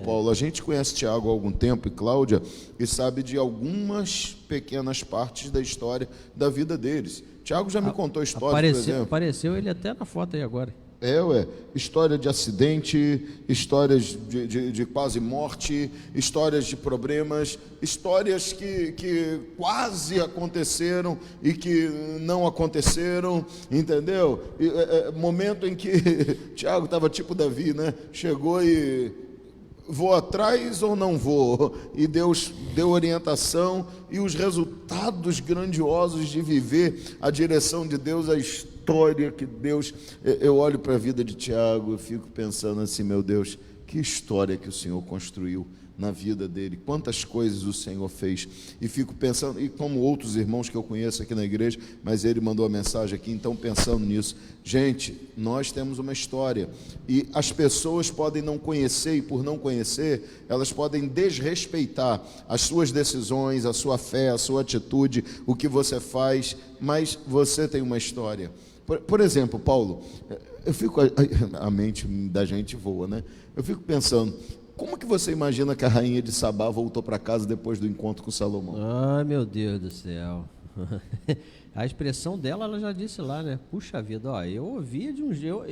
Paulo, a gente conhece Tiago há algum tempo e Cláudia e sabe de algumas pequenas partes da história da vida deles. Tiago já me contou história, por exemplo. Apareceu ele até na foto aí agora. História de acidente, histórias de quase morte, histórias de problemas, histórias que quase aconteceram e que não aconteceram, entendeu? Momento em que Tiago estava tipo Davi, né? Chegou e vou atrás ou não vou? E Deus deu orientação e os resultados grandiosos de viver a direção de Deus, a história que Deus... Eu olho para a vida de Tiago e fico pensando assim, meu Deus, que história que o Senhor construiu na vida dele, quantas coisas o Senhor fez, e fico pensando, e como outros irmãos que eu conheço aqui na igreja, mas ele mandou a mensagem aqui, então pensando nisso, gente, nós temos uma história, e as pessoas podem não conhecer, e por não conhecer, elas podem desrespeitar as suas decisões, a sua fé, a sua atitude, o que você faz, mas você tem uma história. Por exemplo, Paulo, eu fico, a mente da gente voa, né? Eu fico pensando, como que você imagina que a rainha de Sabá voltou para casa depois do encontro com Salomão? Ai, meu Deus do céu. A expressão dela, ela já disse lá, né? Puxa vida, eu ouvi de um jeito...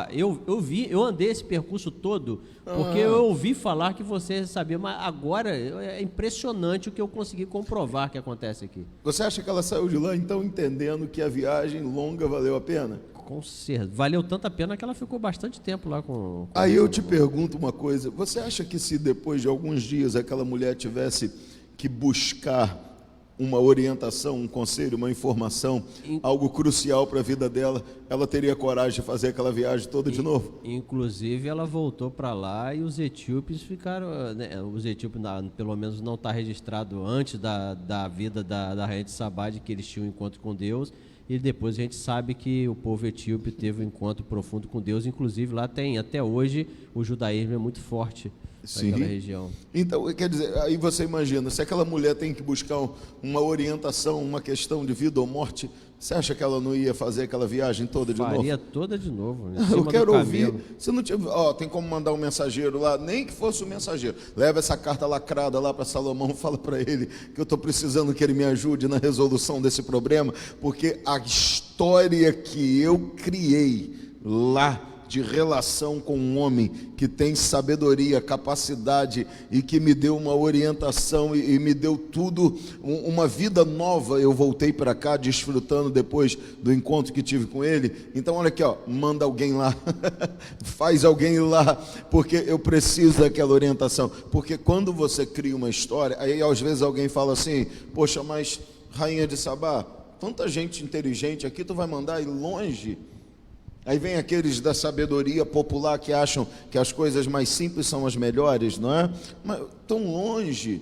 Eu andei esse percurso todo porque eu ouvi falar que você sabia, mas agora é impressionante o que eu consegui comprovar que acontece aqui. Você acha que ela saiu de lá, então, entendendo que a viagem longa valeu a pena? Com certeza. Valeu tanta a pena que ela ficou bastante tempo lá com Aí eu te pergunto uma coisa, você acha que se depois de alguns dias aquela mulher tivesse que buscar uma orientação, um conselho, uma informação, algo crucial para a vida dela, ela teria coragem de fazer aquela viagem toda de novo? Inclusive ela voltou para lá e os etíopes ficaram, né, os etíopes pelo menos não está registrado antes da vida da rainha de Sabá, de que eles tinham um encontro com Deus. E depois a gente sabe que o povo etíope teve um encontro profundo com Deus. Inclusive lá tem, até hoje, o judaísmo é muito forte naquela região. Então, quer dizer, aí você imagina, se aquela mulher tem que buscar uma orientação, uma questão de vida ou morte, você acha que ela não ia fazer aquela viagem toda de novo? Faria toda de novo. Eu quero ouvir. Se não tiver, tem como mandar um mensageiro lá, nem que fosse um mensageiro. Leva essa carta lacrada lá para Salomão, fala para ele que eu estou precisando que ele me ajude na resolução desse problema, porque a história que eu criei lá de relação com um homem que tem sabedoria, capacidade e que me deu uma orientação e me deu tudo, uma vida nova. Eu voltei para cá desfrutando depois do encontro que tive com ele. Então olha aqui, manda alguém lá, faz alguém ir lá, porque eu preciso daquela orientação. Porque quando você cria uma história, aí às vezes alguém fala assim, poxa, mas rainha de Sabá, tanta gente inteligente aqui, tu vai mandar ir longe? Aí vem aqueles da sabedoria popular que acham que as coisas mais simples são as melhores, não é? Mas tão longe.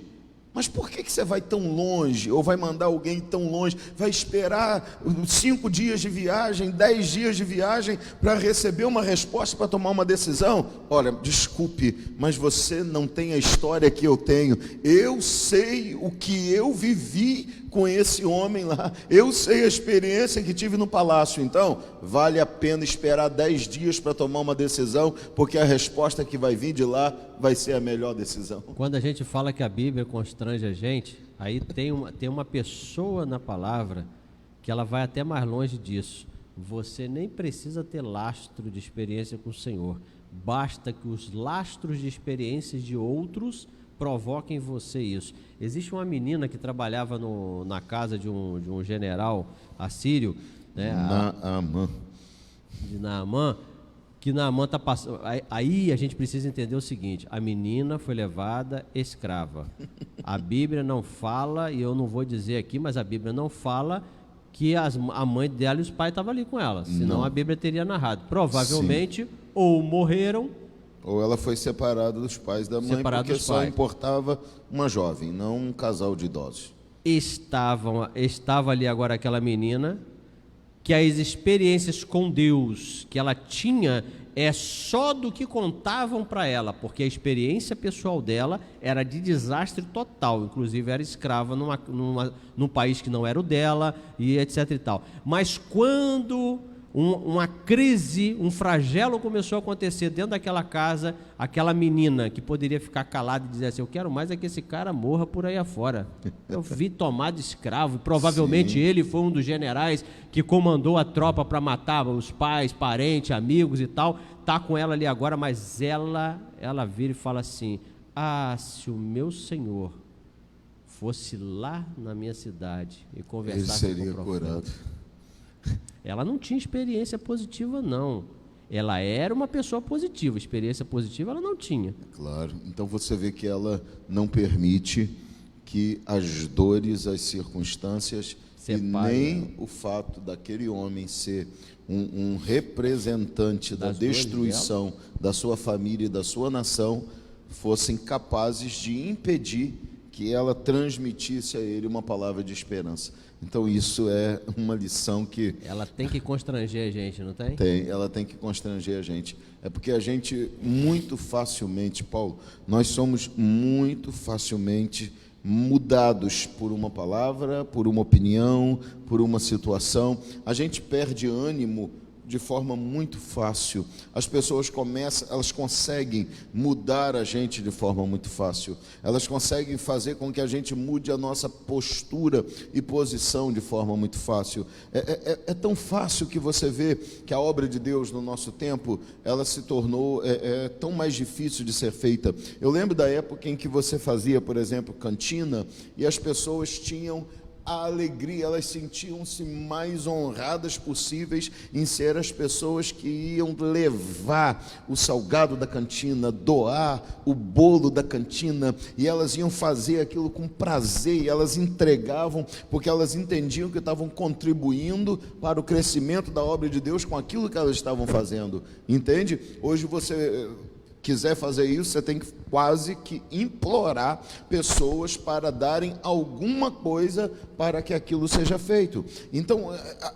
Mas por que você vai tão longe? Ou vai mandar alguém tão longe? Vai esperar 5 dias de viagem, 10 dias de viagem para receber uma resposta, para tomar uma decisão? Olha, desculpe, mas você não tem a história que eu tenho. Eu sei o que eu vivi com esse homem lá. Eu sei a experiência que tive no palácio. Então, vale a pena esperar 10 dias para tomar uma decisão, porque a resposta que vai vir de lá vai ser a melhor decisão. Quando a gente fala que a Bíblia constrange a gente, aí tem uma pessoa na palavra que ela vai até mais longe disso. Você nem precisa ter lastro de experiência com o Senhor. Basta que os lastros de experiências de outros provoquem em você isso. Existe uma menina que trabalhava na casa de um general assírio, né, Naamã, que Naamã está passando. Aí a gente precisa entender o seguinte: a menina foi levada escrava. A Bíblia não fala, e eu não vou dizer aqui, mas a Bíblia não fala que a mãe dela e os pais estavam ali com ela, senão a Bíblia teria narrado. Provavelmente, ou morreram, ou ela foi separada dos pais da mãe, porque só importava uma jovem, não um casal de idosos. Estava ali agora aquela menina, que as experiências com Deus que ela tinha é só do que contavam para ela, porque a experiência pessoal dela era de desastre total, inclusive era escrava num país que não era o dela, e etc e tal. Mas quando uma crise, um flagelo começou a acontecer dentro daquela casa, aquela menina que poderia ficar calada e dizer assim: eu quero mais é que esse cara morra por aí afora. Eu vi tomado escravo, provavelmente ele foi um dos generais que comandou a tropa para matar os pais, parentes, amigos e tal, está com ela ali agora, mas ela vira e fala assim: se o meu Senhor fosse lá na minha cidade e conversasse ele seria com o profeta, curado. Ela não tinha experiência positiva, não. Ela era uma pessoa positiva, experiência positiva ela não tinha. Claro, então você vê que ela não permite que as dores, as circunstâncias separem, e nem o fato daquele homem ser um representante da destruição da sua família e da sua nação fossem capazes de impedir que ela transmitisse a ele uma palavra de esperança. Então isso é uma lição que... Ela tem que constranger a gente, não tem? Ela tem que constranger a gente. É porque a gente muito facilmente, Paulo, nós somos muito facilmente mudados por uma palavra, por uma opinião, por uma situação. A gente perde ânimo de forma muito fácil. As pessoas elas conseguem mudar a gente de forma muito fácil. Elas conseguem fazer com que a gente mude a nossa postura e posição de forma muito fácil. É tão fácil que você vê que a obra de Deus no nosso tempo, ela se tornou tão mais difícil de ser feita. Eu lembro da época em que você fazia, por exemplo, cantina, e as pessoas tinham a alegria, elas sentiam-se mais honradas possíveis em ser as pessoas que iam levar o salgado da cantina, doar o bolo da cantina, e elas iam fazer aquilo com prazer, e elas entregavam, porque elas entendiam que estavam contribuindo para o crescimento da obra de Deus com aquilo que elas estavam fazendo, entende? Hoje você quiser fazer isso, você tem que quase que implorar pessoas para darem alguma coisa para que aquilo seja feito. Então,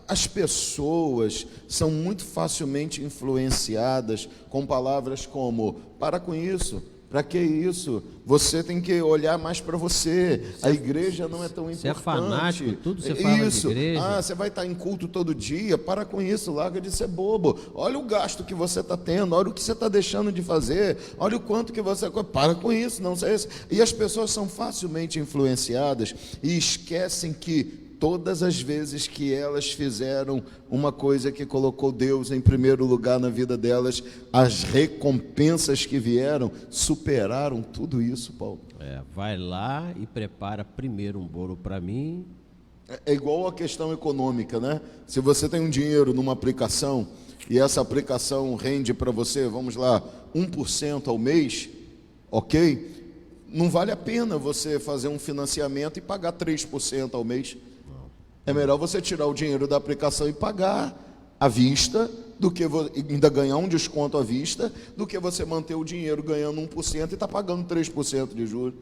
as pessoas são muito facilmente influenciadas com palavras como: para com isso, para que isso? Você tem que olhar mais para você. A igreja não é tão importante. Você é fanático, tudo você fala de igreja. Você vai estar em culto todo dia. Para com isso, larga de ser bobo. Olha o gasto que você está tendo, olha o que você está deixando de fazer, olha o quanto que você... Para com isso, não sei. E as pessoas são facilmente influenciadas e esquecem que todas as vezes que elas fizeram uma coisa que colocou Deus em primeiro lugar na vida delas, as recompensas que vieram superaram tudo isso, Paulo. Vai lá e prepara primeiro um bolo para mim. É igual a questão econômica, né? Se você tem um dinheiro numa aplicação e essa aplicação rende para você, vamos lá, 1% ao mês, ok? Não vale a pena você fazer um financiamento e pagar 3% ao mês. É melhor você tirar o dinheiro da aplicação e pagar à vista, do que ainda ganhar um desconto à vista, do que você manter o dinheiro ganhando 1% e estar pagando 3% de juros.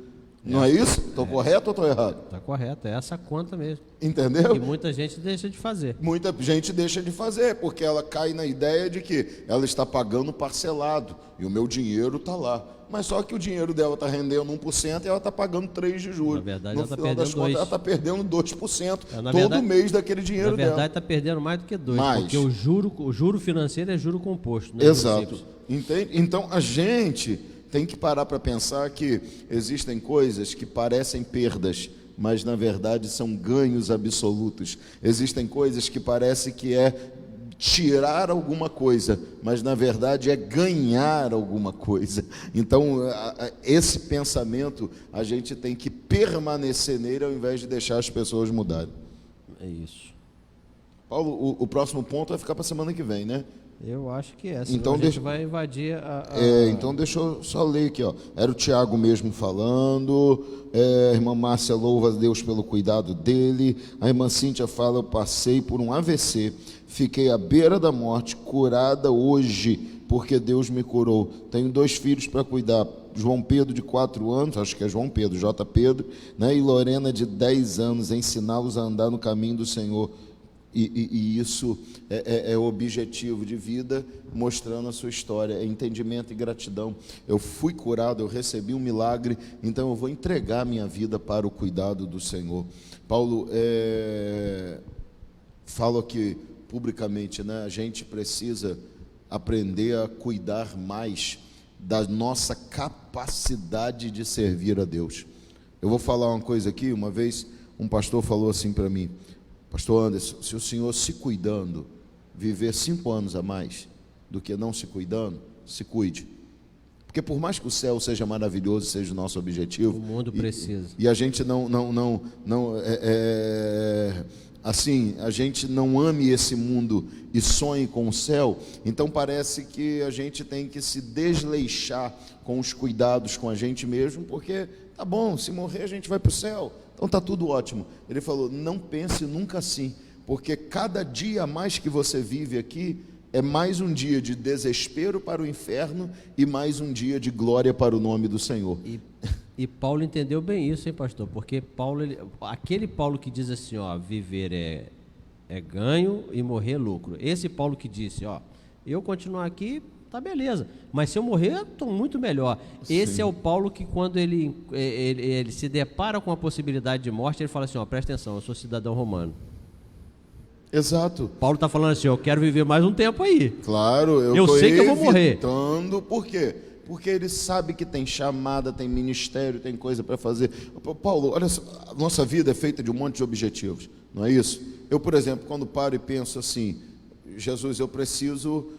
Não é isso? Estou correto ou estou errado? Está correto, é essa a conta mesmo. Entendeu? E muita gente deixa de fazer. Muita gente deixa de fazer, porque ela cai na ideia de que ela está pagando parcelado e o meu dinheiro está lá. Mas só que o dinheiro dela está rendendo 1% e ela está pagando 3% de juros. Na verdade, no ela está final das perdendo contas, 2%. ela está perdendo 2% todo verdade, mês daquele dinheiro Na dela. verdade, está perdendo mais do que 2%, Mais. porque o juro financeiro é juro composto. Não é Exato. simples. Entende? Então a gente tem que parar para pensar que existem coisas que parecem perdas, mas na verdade são ganhos absolutos. Existem coisas que parece que é tirar alguma coisa, mas na verdade é ganhar alguma coisa. Então, esse pensamento a gente tem que permanecer nele ao invés de deixar as pessoas mudarem. É isso. Paulo, o próximo ponto vai ficar para a semana que vem, né? Eu acho que é. Senão Então, a gente deixa- vai invadir Então deixa eu só ler aqui, ó. Era o Tiago mesmo falando. A irmã Márcia louva a Deus pelo cuidado dele. A irmã Cíntia fala: eu passei por um AVC, fiquei à beira da morte, curada hoje, porque Deus me curou. Tenho 2 filhos para cuidar, João Pedro de 4 anos, acho que é João Pedro, J. Pedro, né? E Lorena de 10 anos, ensiná-los a andar no caminho do Senhor. E isso é o objetivo de vida, mostrando a sua história, é entendimento e gratidão. Eu fui curado, eu recebi um milagre, então eu vou entregar minha vida para o cuidado do Senhor. Paulo fala aqui publicamente, né? A gente precisa aprender a cuidar mais da nossa capacidade de servir a Deus. Eu vou falar uma coisa aqui. Uma vez um pastor falou assim para mim: Pastor Anderson, se o senhor se cuidando, viver 5 anos a mais do que não se cuidando, se cuide. Porque por mais que o céu seja maravilhoso, seja o nosso objetivo, o mundo precisa. E a gente assim, a gente não ame esse mundo e sonhe com o céu, então parece que a gente tem que se desleixar com os cuidados com a gente mesmo, porque tá bom, se morrer a gente vai para o céu. Então está tudo ótimo. Ele falou: não pense nunca assim, porque cada dia a mais que você vive aqui é mais um dia de desespero para o inferno e mais um dia de glória para o nome do Senhor. E Paulo entendeu bem isso, hein, pastor? Porque Paulo, aquele Paulo que diz assim, ó, viver é ganho e morrer é lucro. Esse Paulo que disse, ó, eu continuar aqui, tá beleza, mas se eu morrer, estou muito melhor. Esse Sim. é o Paulo que, quando ele se depara com a possibilidade de morte, ele fala assim, ó, presta atenção, eu sou cidadão romano. Exato. Paulo está falando assim, eu quero viver mais um tempo aí. Claro, Eu tô sei que eu vou morrer. evitando. Por quê? Porque ele sabe que tem chamada, tem ministério, tem coisa para fazer. Paulo, olha só, a nossa vida é feita de um monte de objetivos, não é isso? Eu, por exemplo, quando paro e penso assim, Jesus, eu preciso...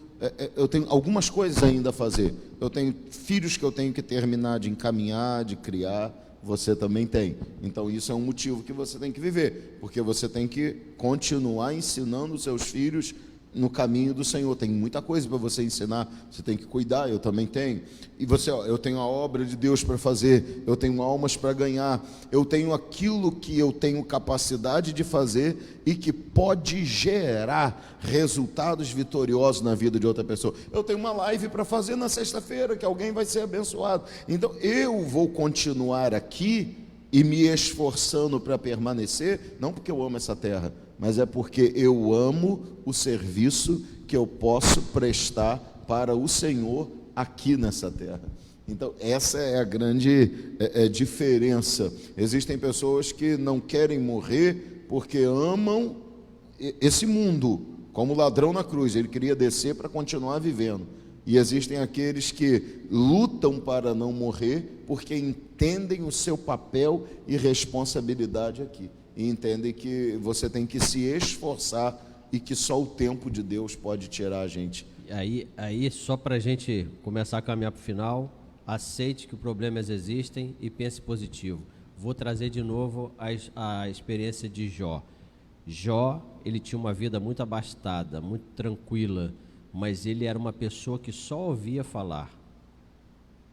eu tenho algumas coisas ainda a fazer. Eu tenho filhos que eu tenho que terminar de encaminhar, de criar. Você também tem. Então isso é um motivo que você tem que viver, porque você tem que continuar ensinando os seus filhos no caminho do Senhor. Tem muita coisa para você ensinar, você tem que cuidar, eu também tenho. E você, ó, eu tenho a obra de Deus para fazer, eu tenho almas para ganhar, eu tenho aquilo que eu tenho capacidade de fazer e que pode gerar resultados vitoriosos na vida de outra pessoa. Eu tenho uma live para fazer na sexta-feira, que alguém vai ser abençoado. Então eu vou continuar aqui e me esforçando para permanecer, não porque eu amo essa terra, mas é porque eu amo o serviço que eu posso prestar para o Senhor aqui nessa terra. Então essa é a grande diferença. Existem pessoas que não querem morrer porque amam esse mundo, como o ladrão na cruz, ele queria descer para continuar vivendo. E existem aqueles que lutam para não morrer porque entendem o seu papel e responsabilidade aqui. E entendem que você tem que se esforçar e que só o tempo de Deus pode tirar a gente. Aí só para a gente começar a caminhar para o final, aceite que os problemas existem e pense positivo. Vou trazer de novo a experiência de Jó. Jó, ele tinha uma vida muito abastada, muito tranquila, mas ele era uma pessoa que só ouvia falar.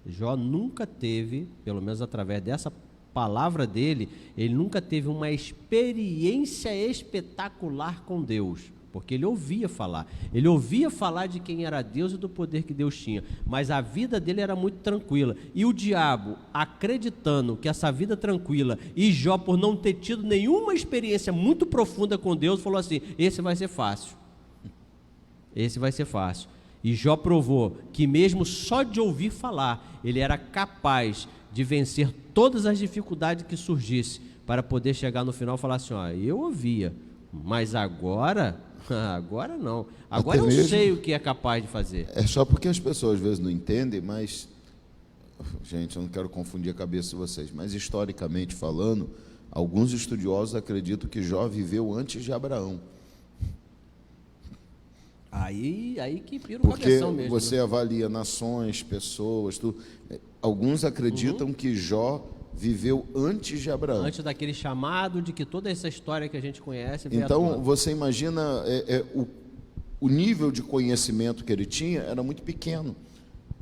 Jó nunca teve, pelo menos através dessa palavra dele, ele nunca teve uma experiência espetacular com Deus. porque ele ouvia falar. Ele ouvia falar de quem era Deus e do poder que Deus tinha, mas a vida dele era muito tranquila. E o diabo, acreditando que essa vida tranquila, e Jó, por não ter tido nenhuma experiência muito profunda com Deus, falou assim: esse vai ser fácil. Esse vai ser fácil. E Jó provou que mesmo só de ouvir falar, ele era capaz de vencer todas as dificuldades que surgissem, para poder chegar no final e falar assim: ó, eu ouvia, mas agora não. Agora eu sei o que é capaz de fazer. É só porque as pessoas às vezes não entendem, mas, gente, eu não quero confundir a cabeça de vocês, mas historicamente falando, alguns estudiosos acreditam que Jó viveu antes de Abraão. Aí que pira o Porque cabeção mesmo. você né? avalia nações, pessoas, tudo. Alguns acreditam que Jó viveu antes de Abraão. Antes daquele chamado de que toda essa história que a gente conhece veio à Então, tona. você imagina o nível de conhecimento que ele tinha era muito pequeno.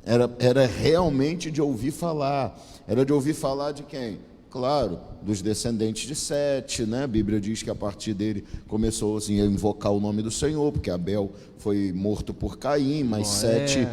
Era realmente de ouvir falar. Era de ouvir falar de quem? Claro, dos descendentes de Sete, né? A Bíblia diz que a partir dele começou assim, a invocar o nome do Senhor, porque Abel foi morto por Caim, mas Sete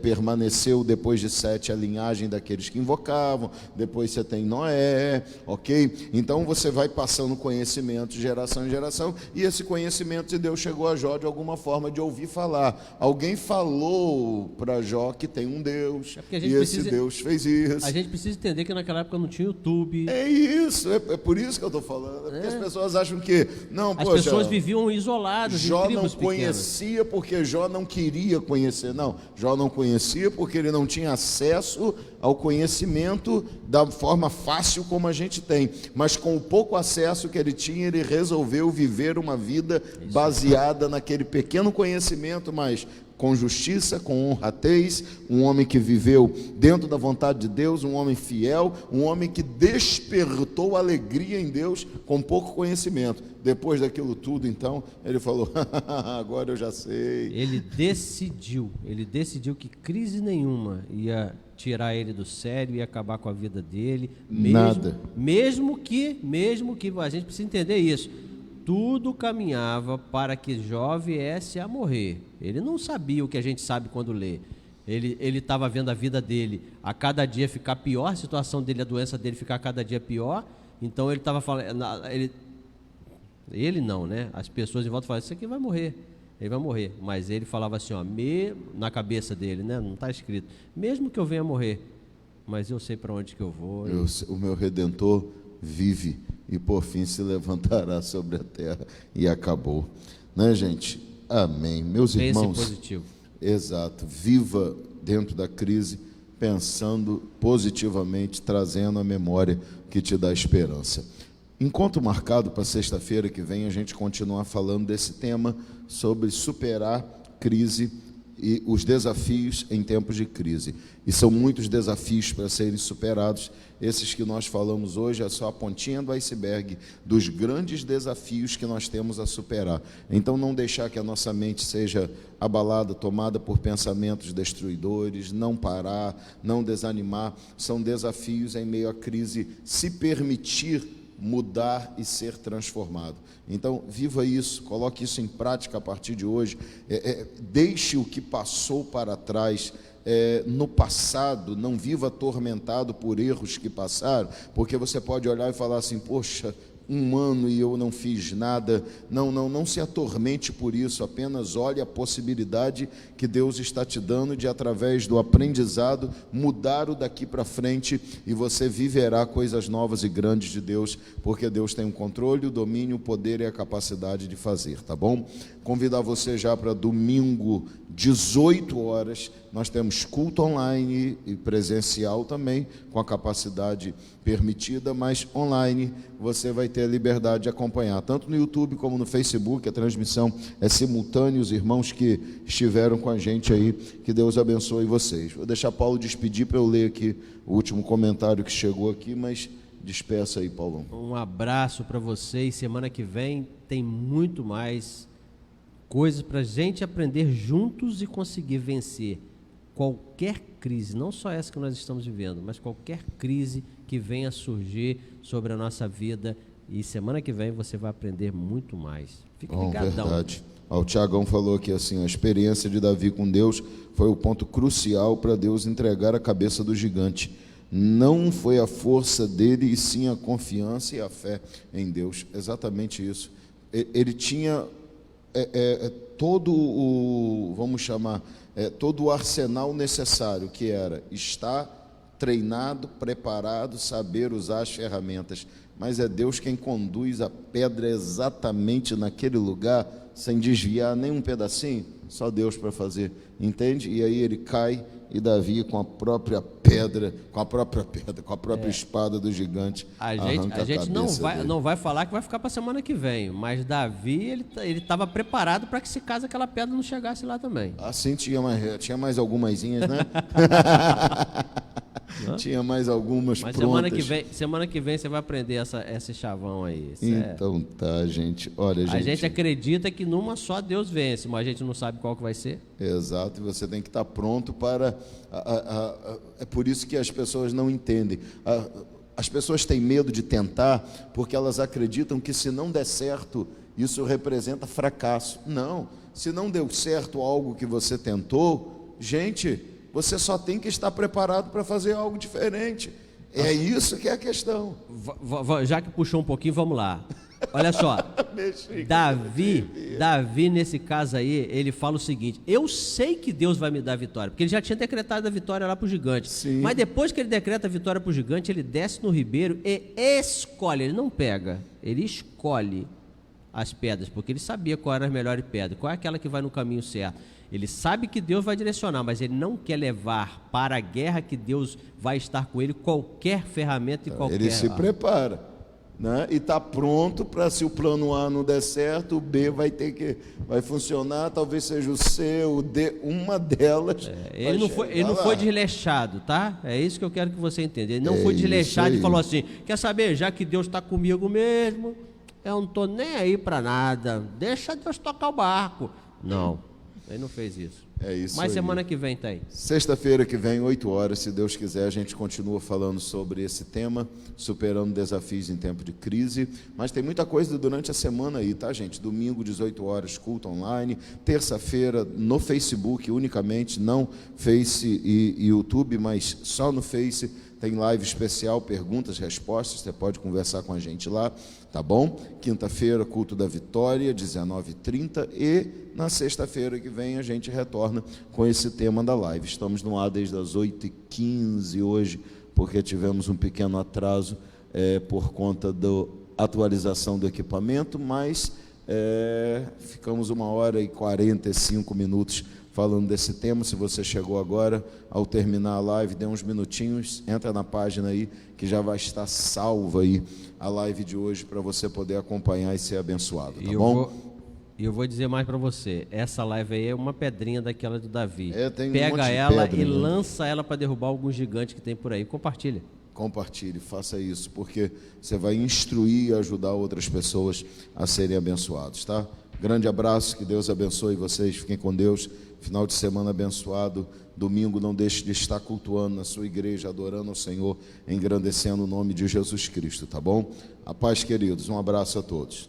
permaneceu depois de Sete a linhagem daqueles que invocavam. Depois você tem Noé, ok? Então você vai passando conhecimento de geração em geração, e esse conhecimento de Deus chegou a Jó de alguma forma de ouvir falar. Alguém falou para Jó que tem um Deus, e esse Deus fez isso. A gente precisa entender que naquela época não tinha YouTube. É isso, é por isso que eu estou falando. Porque as pessoas acham que, não, As pessoas viviam isoladas, Jó em tribos não pequenas. conhecia porque Jó não queria conhecer. Não, Jó não conhecia porque ele não tinha acesso ao conhecimento da forma fácil como a gente tem. Mas com o pouco acesso que ele tinha, ele resolveu viver uma vida baseada naquele pequeno conhecimento, mas com justiça, com honradez, um homem que viveu dentro da vontade de Deus, um homem fiel, um homem que despertou alegria em Deus com pouco conhecimento. Depois daquilo tudo, então, ele falou: agora eu já sei. Ele decidiu que crise nenhuma ia tirar ele do sério e acabar com a vida dele. Nada. Mesmo que a gente precisa entender isso. Tudo caminhava para que Jó viesse a morrer. Ele não sabia o que a gente sabe quando lê. Ele estava vendo a vida dele a cada dia ficar pior, a situação dele, a doença dele ficar a cada dia pior. Então ele estava falando, ele não, né? As pessoas em volta falavam: isso aqui vai morrer, ele vai morrer. Mas ele falava assim, ó, na cabeça dele, né? Não está escrito: mesmo que eu venha morrer, mas eu sei para onde que eu vou. O meu Redentor vive e por fim se levantará sobre a terra. E acabou, né, gente? Amém, meus irmãos. Pense positivo. Exato, viva dentro da crise, pensando positivamente, trazendo a memória que te dá esperança. Encontro marcado para sexta-feira que vem, a gente continuar falando desse tema sobre superar crise e os desafios em tempos de crise. E são muitos desafios para serem superados. Esses que nós falamos hoje é só a pontinha do iceberg dos grandes desafios que nós temos a superar. Então, não deixar que a nossa mente seja abalada, tomada por pensamentos destruidores, não parar, não desanimar. São desafios em meio à crise, se permitir mudar e ser transformado. Então, viva isso, coloque isso em prática a partir de hoje. Deixe o que passou para trás. No passado, não viva atormentado por erros que passaram, porque você pode olhar e falar assim: poxa, 1 ano e eu não fiz nada. Não se atormente por isso, apenas olhe a possibilidade que Deus está te dando de, através do aprendizado, mudar o daqui para frente, e você viverá coisas novas e grandes de Deus, porque Deus tem o controle, o domínio, o poder e a capacidade de fazer, tá bom? Convidar você já para domingo, 18 horas, nós temos culto online e presencial também, com a capacidade permitida, mas online você vai ter a liberdade de acompanhar, tanto no YouTube como no Facebook. A transmissão é simultânea, os irmãos que estiveram com a gente aí, que Deus abençoe vocês. Vou deixar Paulo despedir para eu ler aqui o último comentário que chegou aqui, mas despeça aí, Paulão. Um abraço para vocês, semana que vem tem muito mais coisas para a gente aprender juntos e conseguir vencer qualquer crise, não só essa que nós estamos vivendo, mas qualquer crise que venha a surgir sobre a nossa vida. E semana que vem você vai aprender muito mais. Fique ligadão. Verdade. O Tiagão falou aqui assim, a experiência de Davi com Deus foi o ponto crucial para Deus entregar a cabeça do gigante. Não foi a força dele, e sim a confiança e a fé em Deus. Exatamente isso. Ele tinha todo o, vamos chamar, todo o arsenal necessário, que era estar treinado, preparado, saber usar as ferramentas. Mas é Deus quem conduz a pedra exatamente naquele lugar, sem desviar nem um pedacinho, só Deus para fazer, entende? E aí ele cai, e Davi com a própria pedra, com a própria espada do gigante, a gente não vai falar que vai ficar para a semana que vem, mas Davi, ele estava preparado para que, se caso aquela pedra não chegasse lá também. Assim tinha mais algumasinhas, né? Tinha mais algumas mas prontas. Semana que vem você vai aprender esse chavão aí. Então tá, gente. Olha, a gente acredita que numa só Deus vence, mas a gente não sabe qual que vai ser. Exato, e você tem que estar pronto para... É por isso que as pessoas não entendem. As pessoas têm medo de tentar porque elas acreditam que, se não der certo, isso representa fracasso. Não, se não deu certo algo que você tentou, gente, você só tem que estar preparado para fazer algo diferente. É isso que é a questão. Já que puxou um pouquinho, vamos lá. Olha só, Davi, nesse caso aí, ele fala o seguinte: eu sei que Deus vai me dar a vitória, porque ele já tinha decretado a vitória lá para o gigante. Sim. Mas depois que ele decreta a vitória para o gigante, ele desce no ribeiro e escolhe, ele não pega, ele escolhe as pedras, porque ele sabia qual era a melhor pedra, qual é aquela que vai no caminho certo. Ele sabe que Deus vai direcionar, mas ele não quer levar para a guerra que Deus vai estar com ele qualquer ferramenta e qualquer... Ele se prepara, né? E está pronto para, se o plano A não der certo, o B vai funcionar, talvez seja o C, o D, uma delas. Ele não foi desleixado, tá? É isso que eu quero que você entenda. Ele não foi desleixado e falou assim: quer saber, já que Deus está comigo mesmo, eu não estou nem aí para nada, deixa Deus tocar o barco. Não. Ele não fez isso. É isso. Mas aí. semana que vem tem. Sexta-feira que vem, 8 horas, se Deus quiser, a gente continua falando sobre esse tema, superando desafios em tempo de crise. Mas tem muita coisa durante a semana aí, tá, gente? Domingo, 18 horas, culto online. Terça-feira, no Facebook unicamente, não Face e YouTube, mas só no Face. Tem live especial, perguntas, respostas, você pode conversar com a gente lá, tá bom? Quinta-feira, culto da vitória, 19h30, e na sexta-feira que vem a gente retorna com esse tema da live. Estamos no ar desde as 8h15 hoje, porque tivemos um pequeno atraso por conta da atualização do equipamento, mas ficamos 1h45 falando desse tema. Se você chegou agora, ao terminar a live, dê uns minutinhos, entra na página aí, que já vai estar salva aí a live de hoje, para você poder acompanhar e ser abençoado, tá bom? E eu vou dizer mais para você, essa live aí é uma pedrinha daquela do Davi. Pega ela e lança ela para derrubar algum gigante que tem por aí. Compartilha. Compartilhe, faça isso, porque você vai instruir e ajudar outras pessoas a serem abençoados, tá? Grande abraço, que Deus abençoe vocês, fiquem com Deus. Final de semana abençoado. Domingo não deixe de estar cultuando na sua igreja, adorando ao Senhor, engrandecendo o nome de Jesus Cristo, tá bom? A paz, queridos. Um abraço a todos.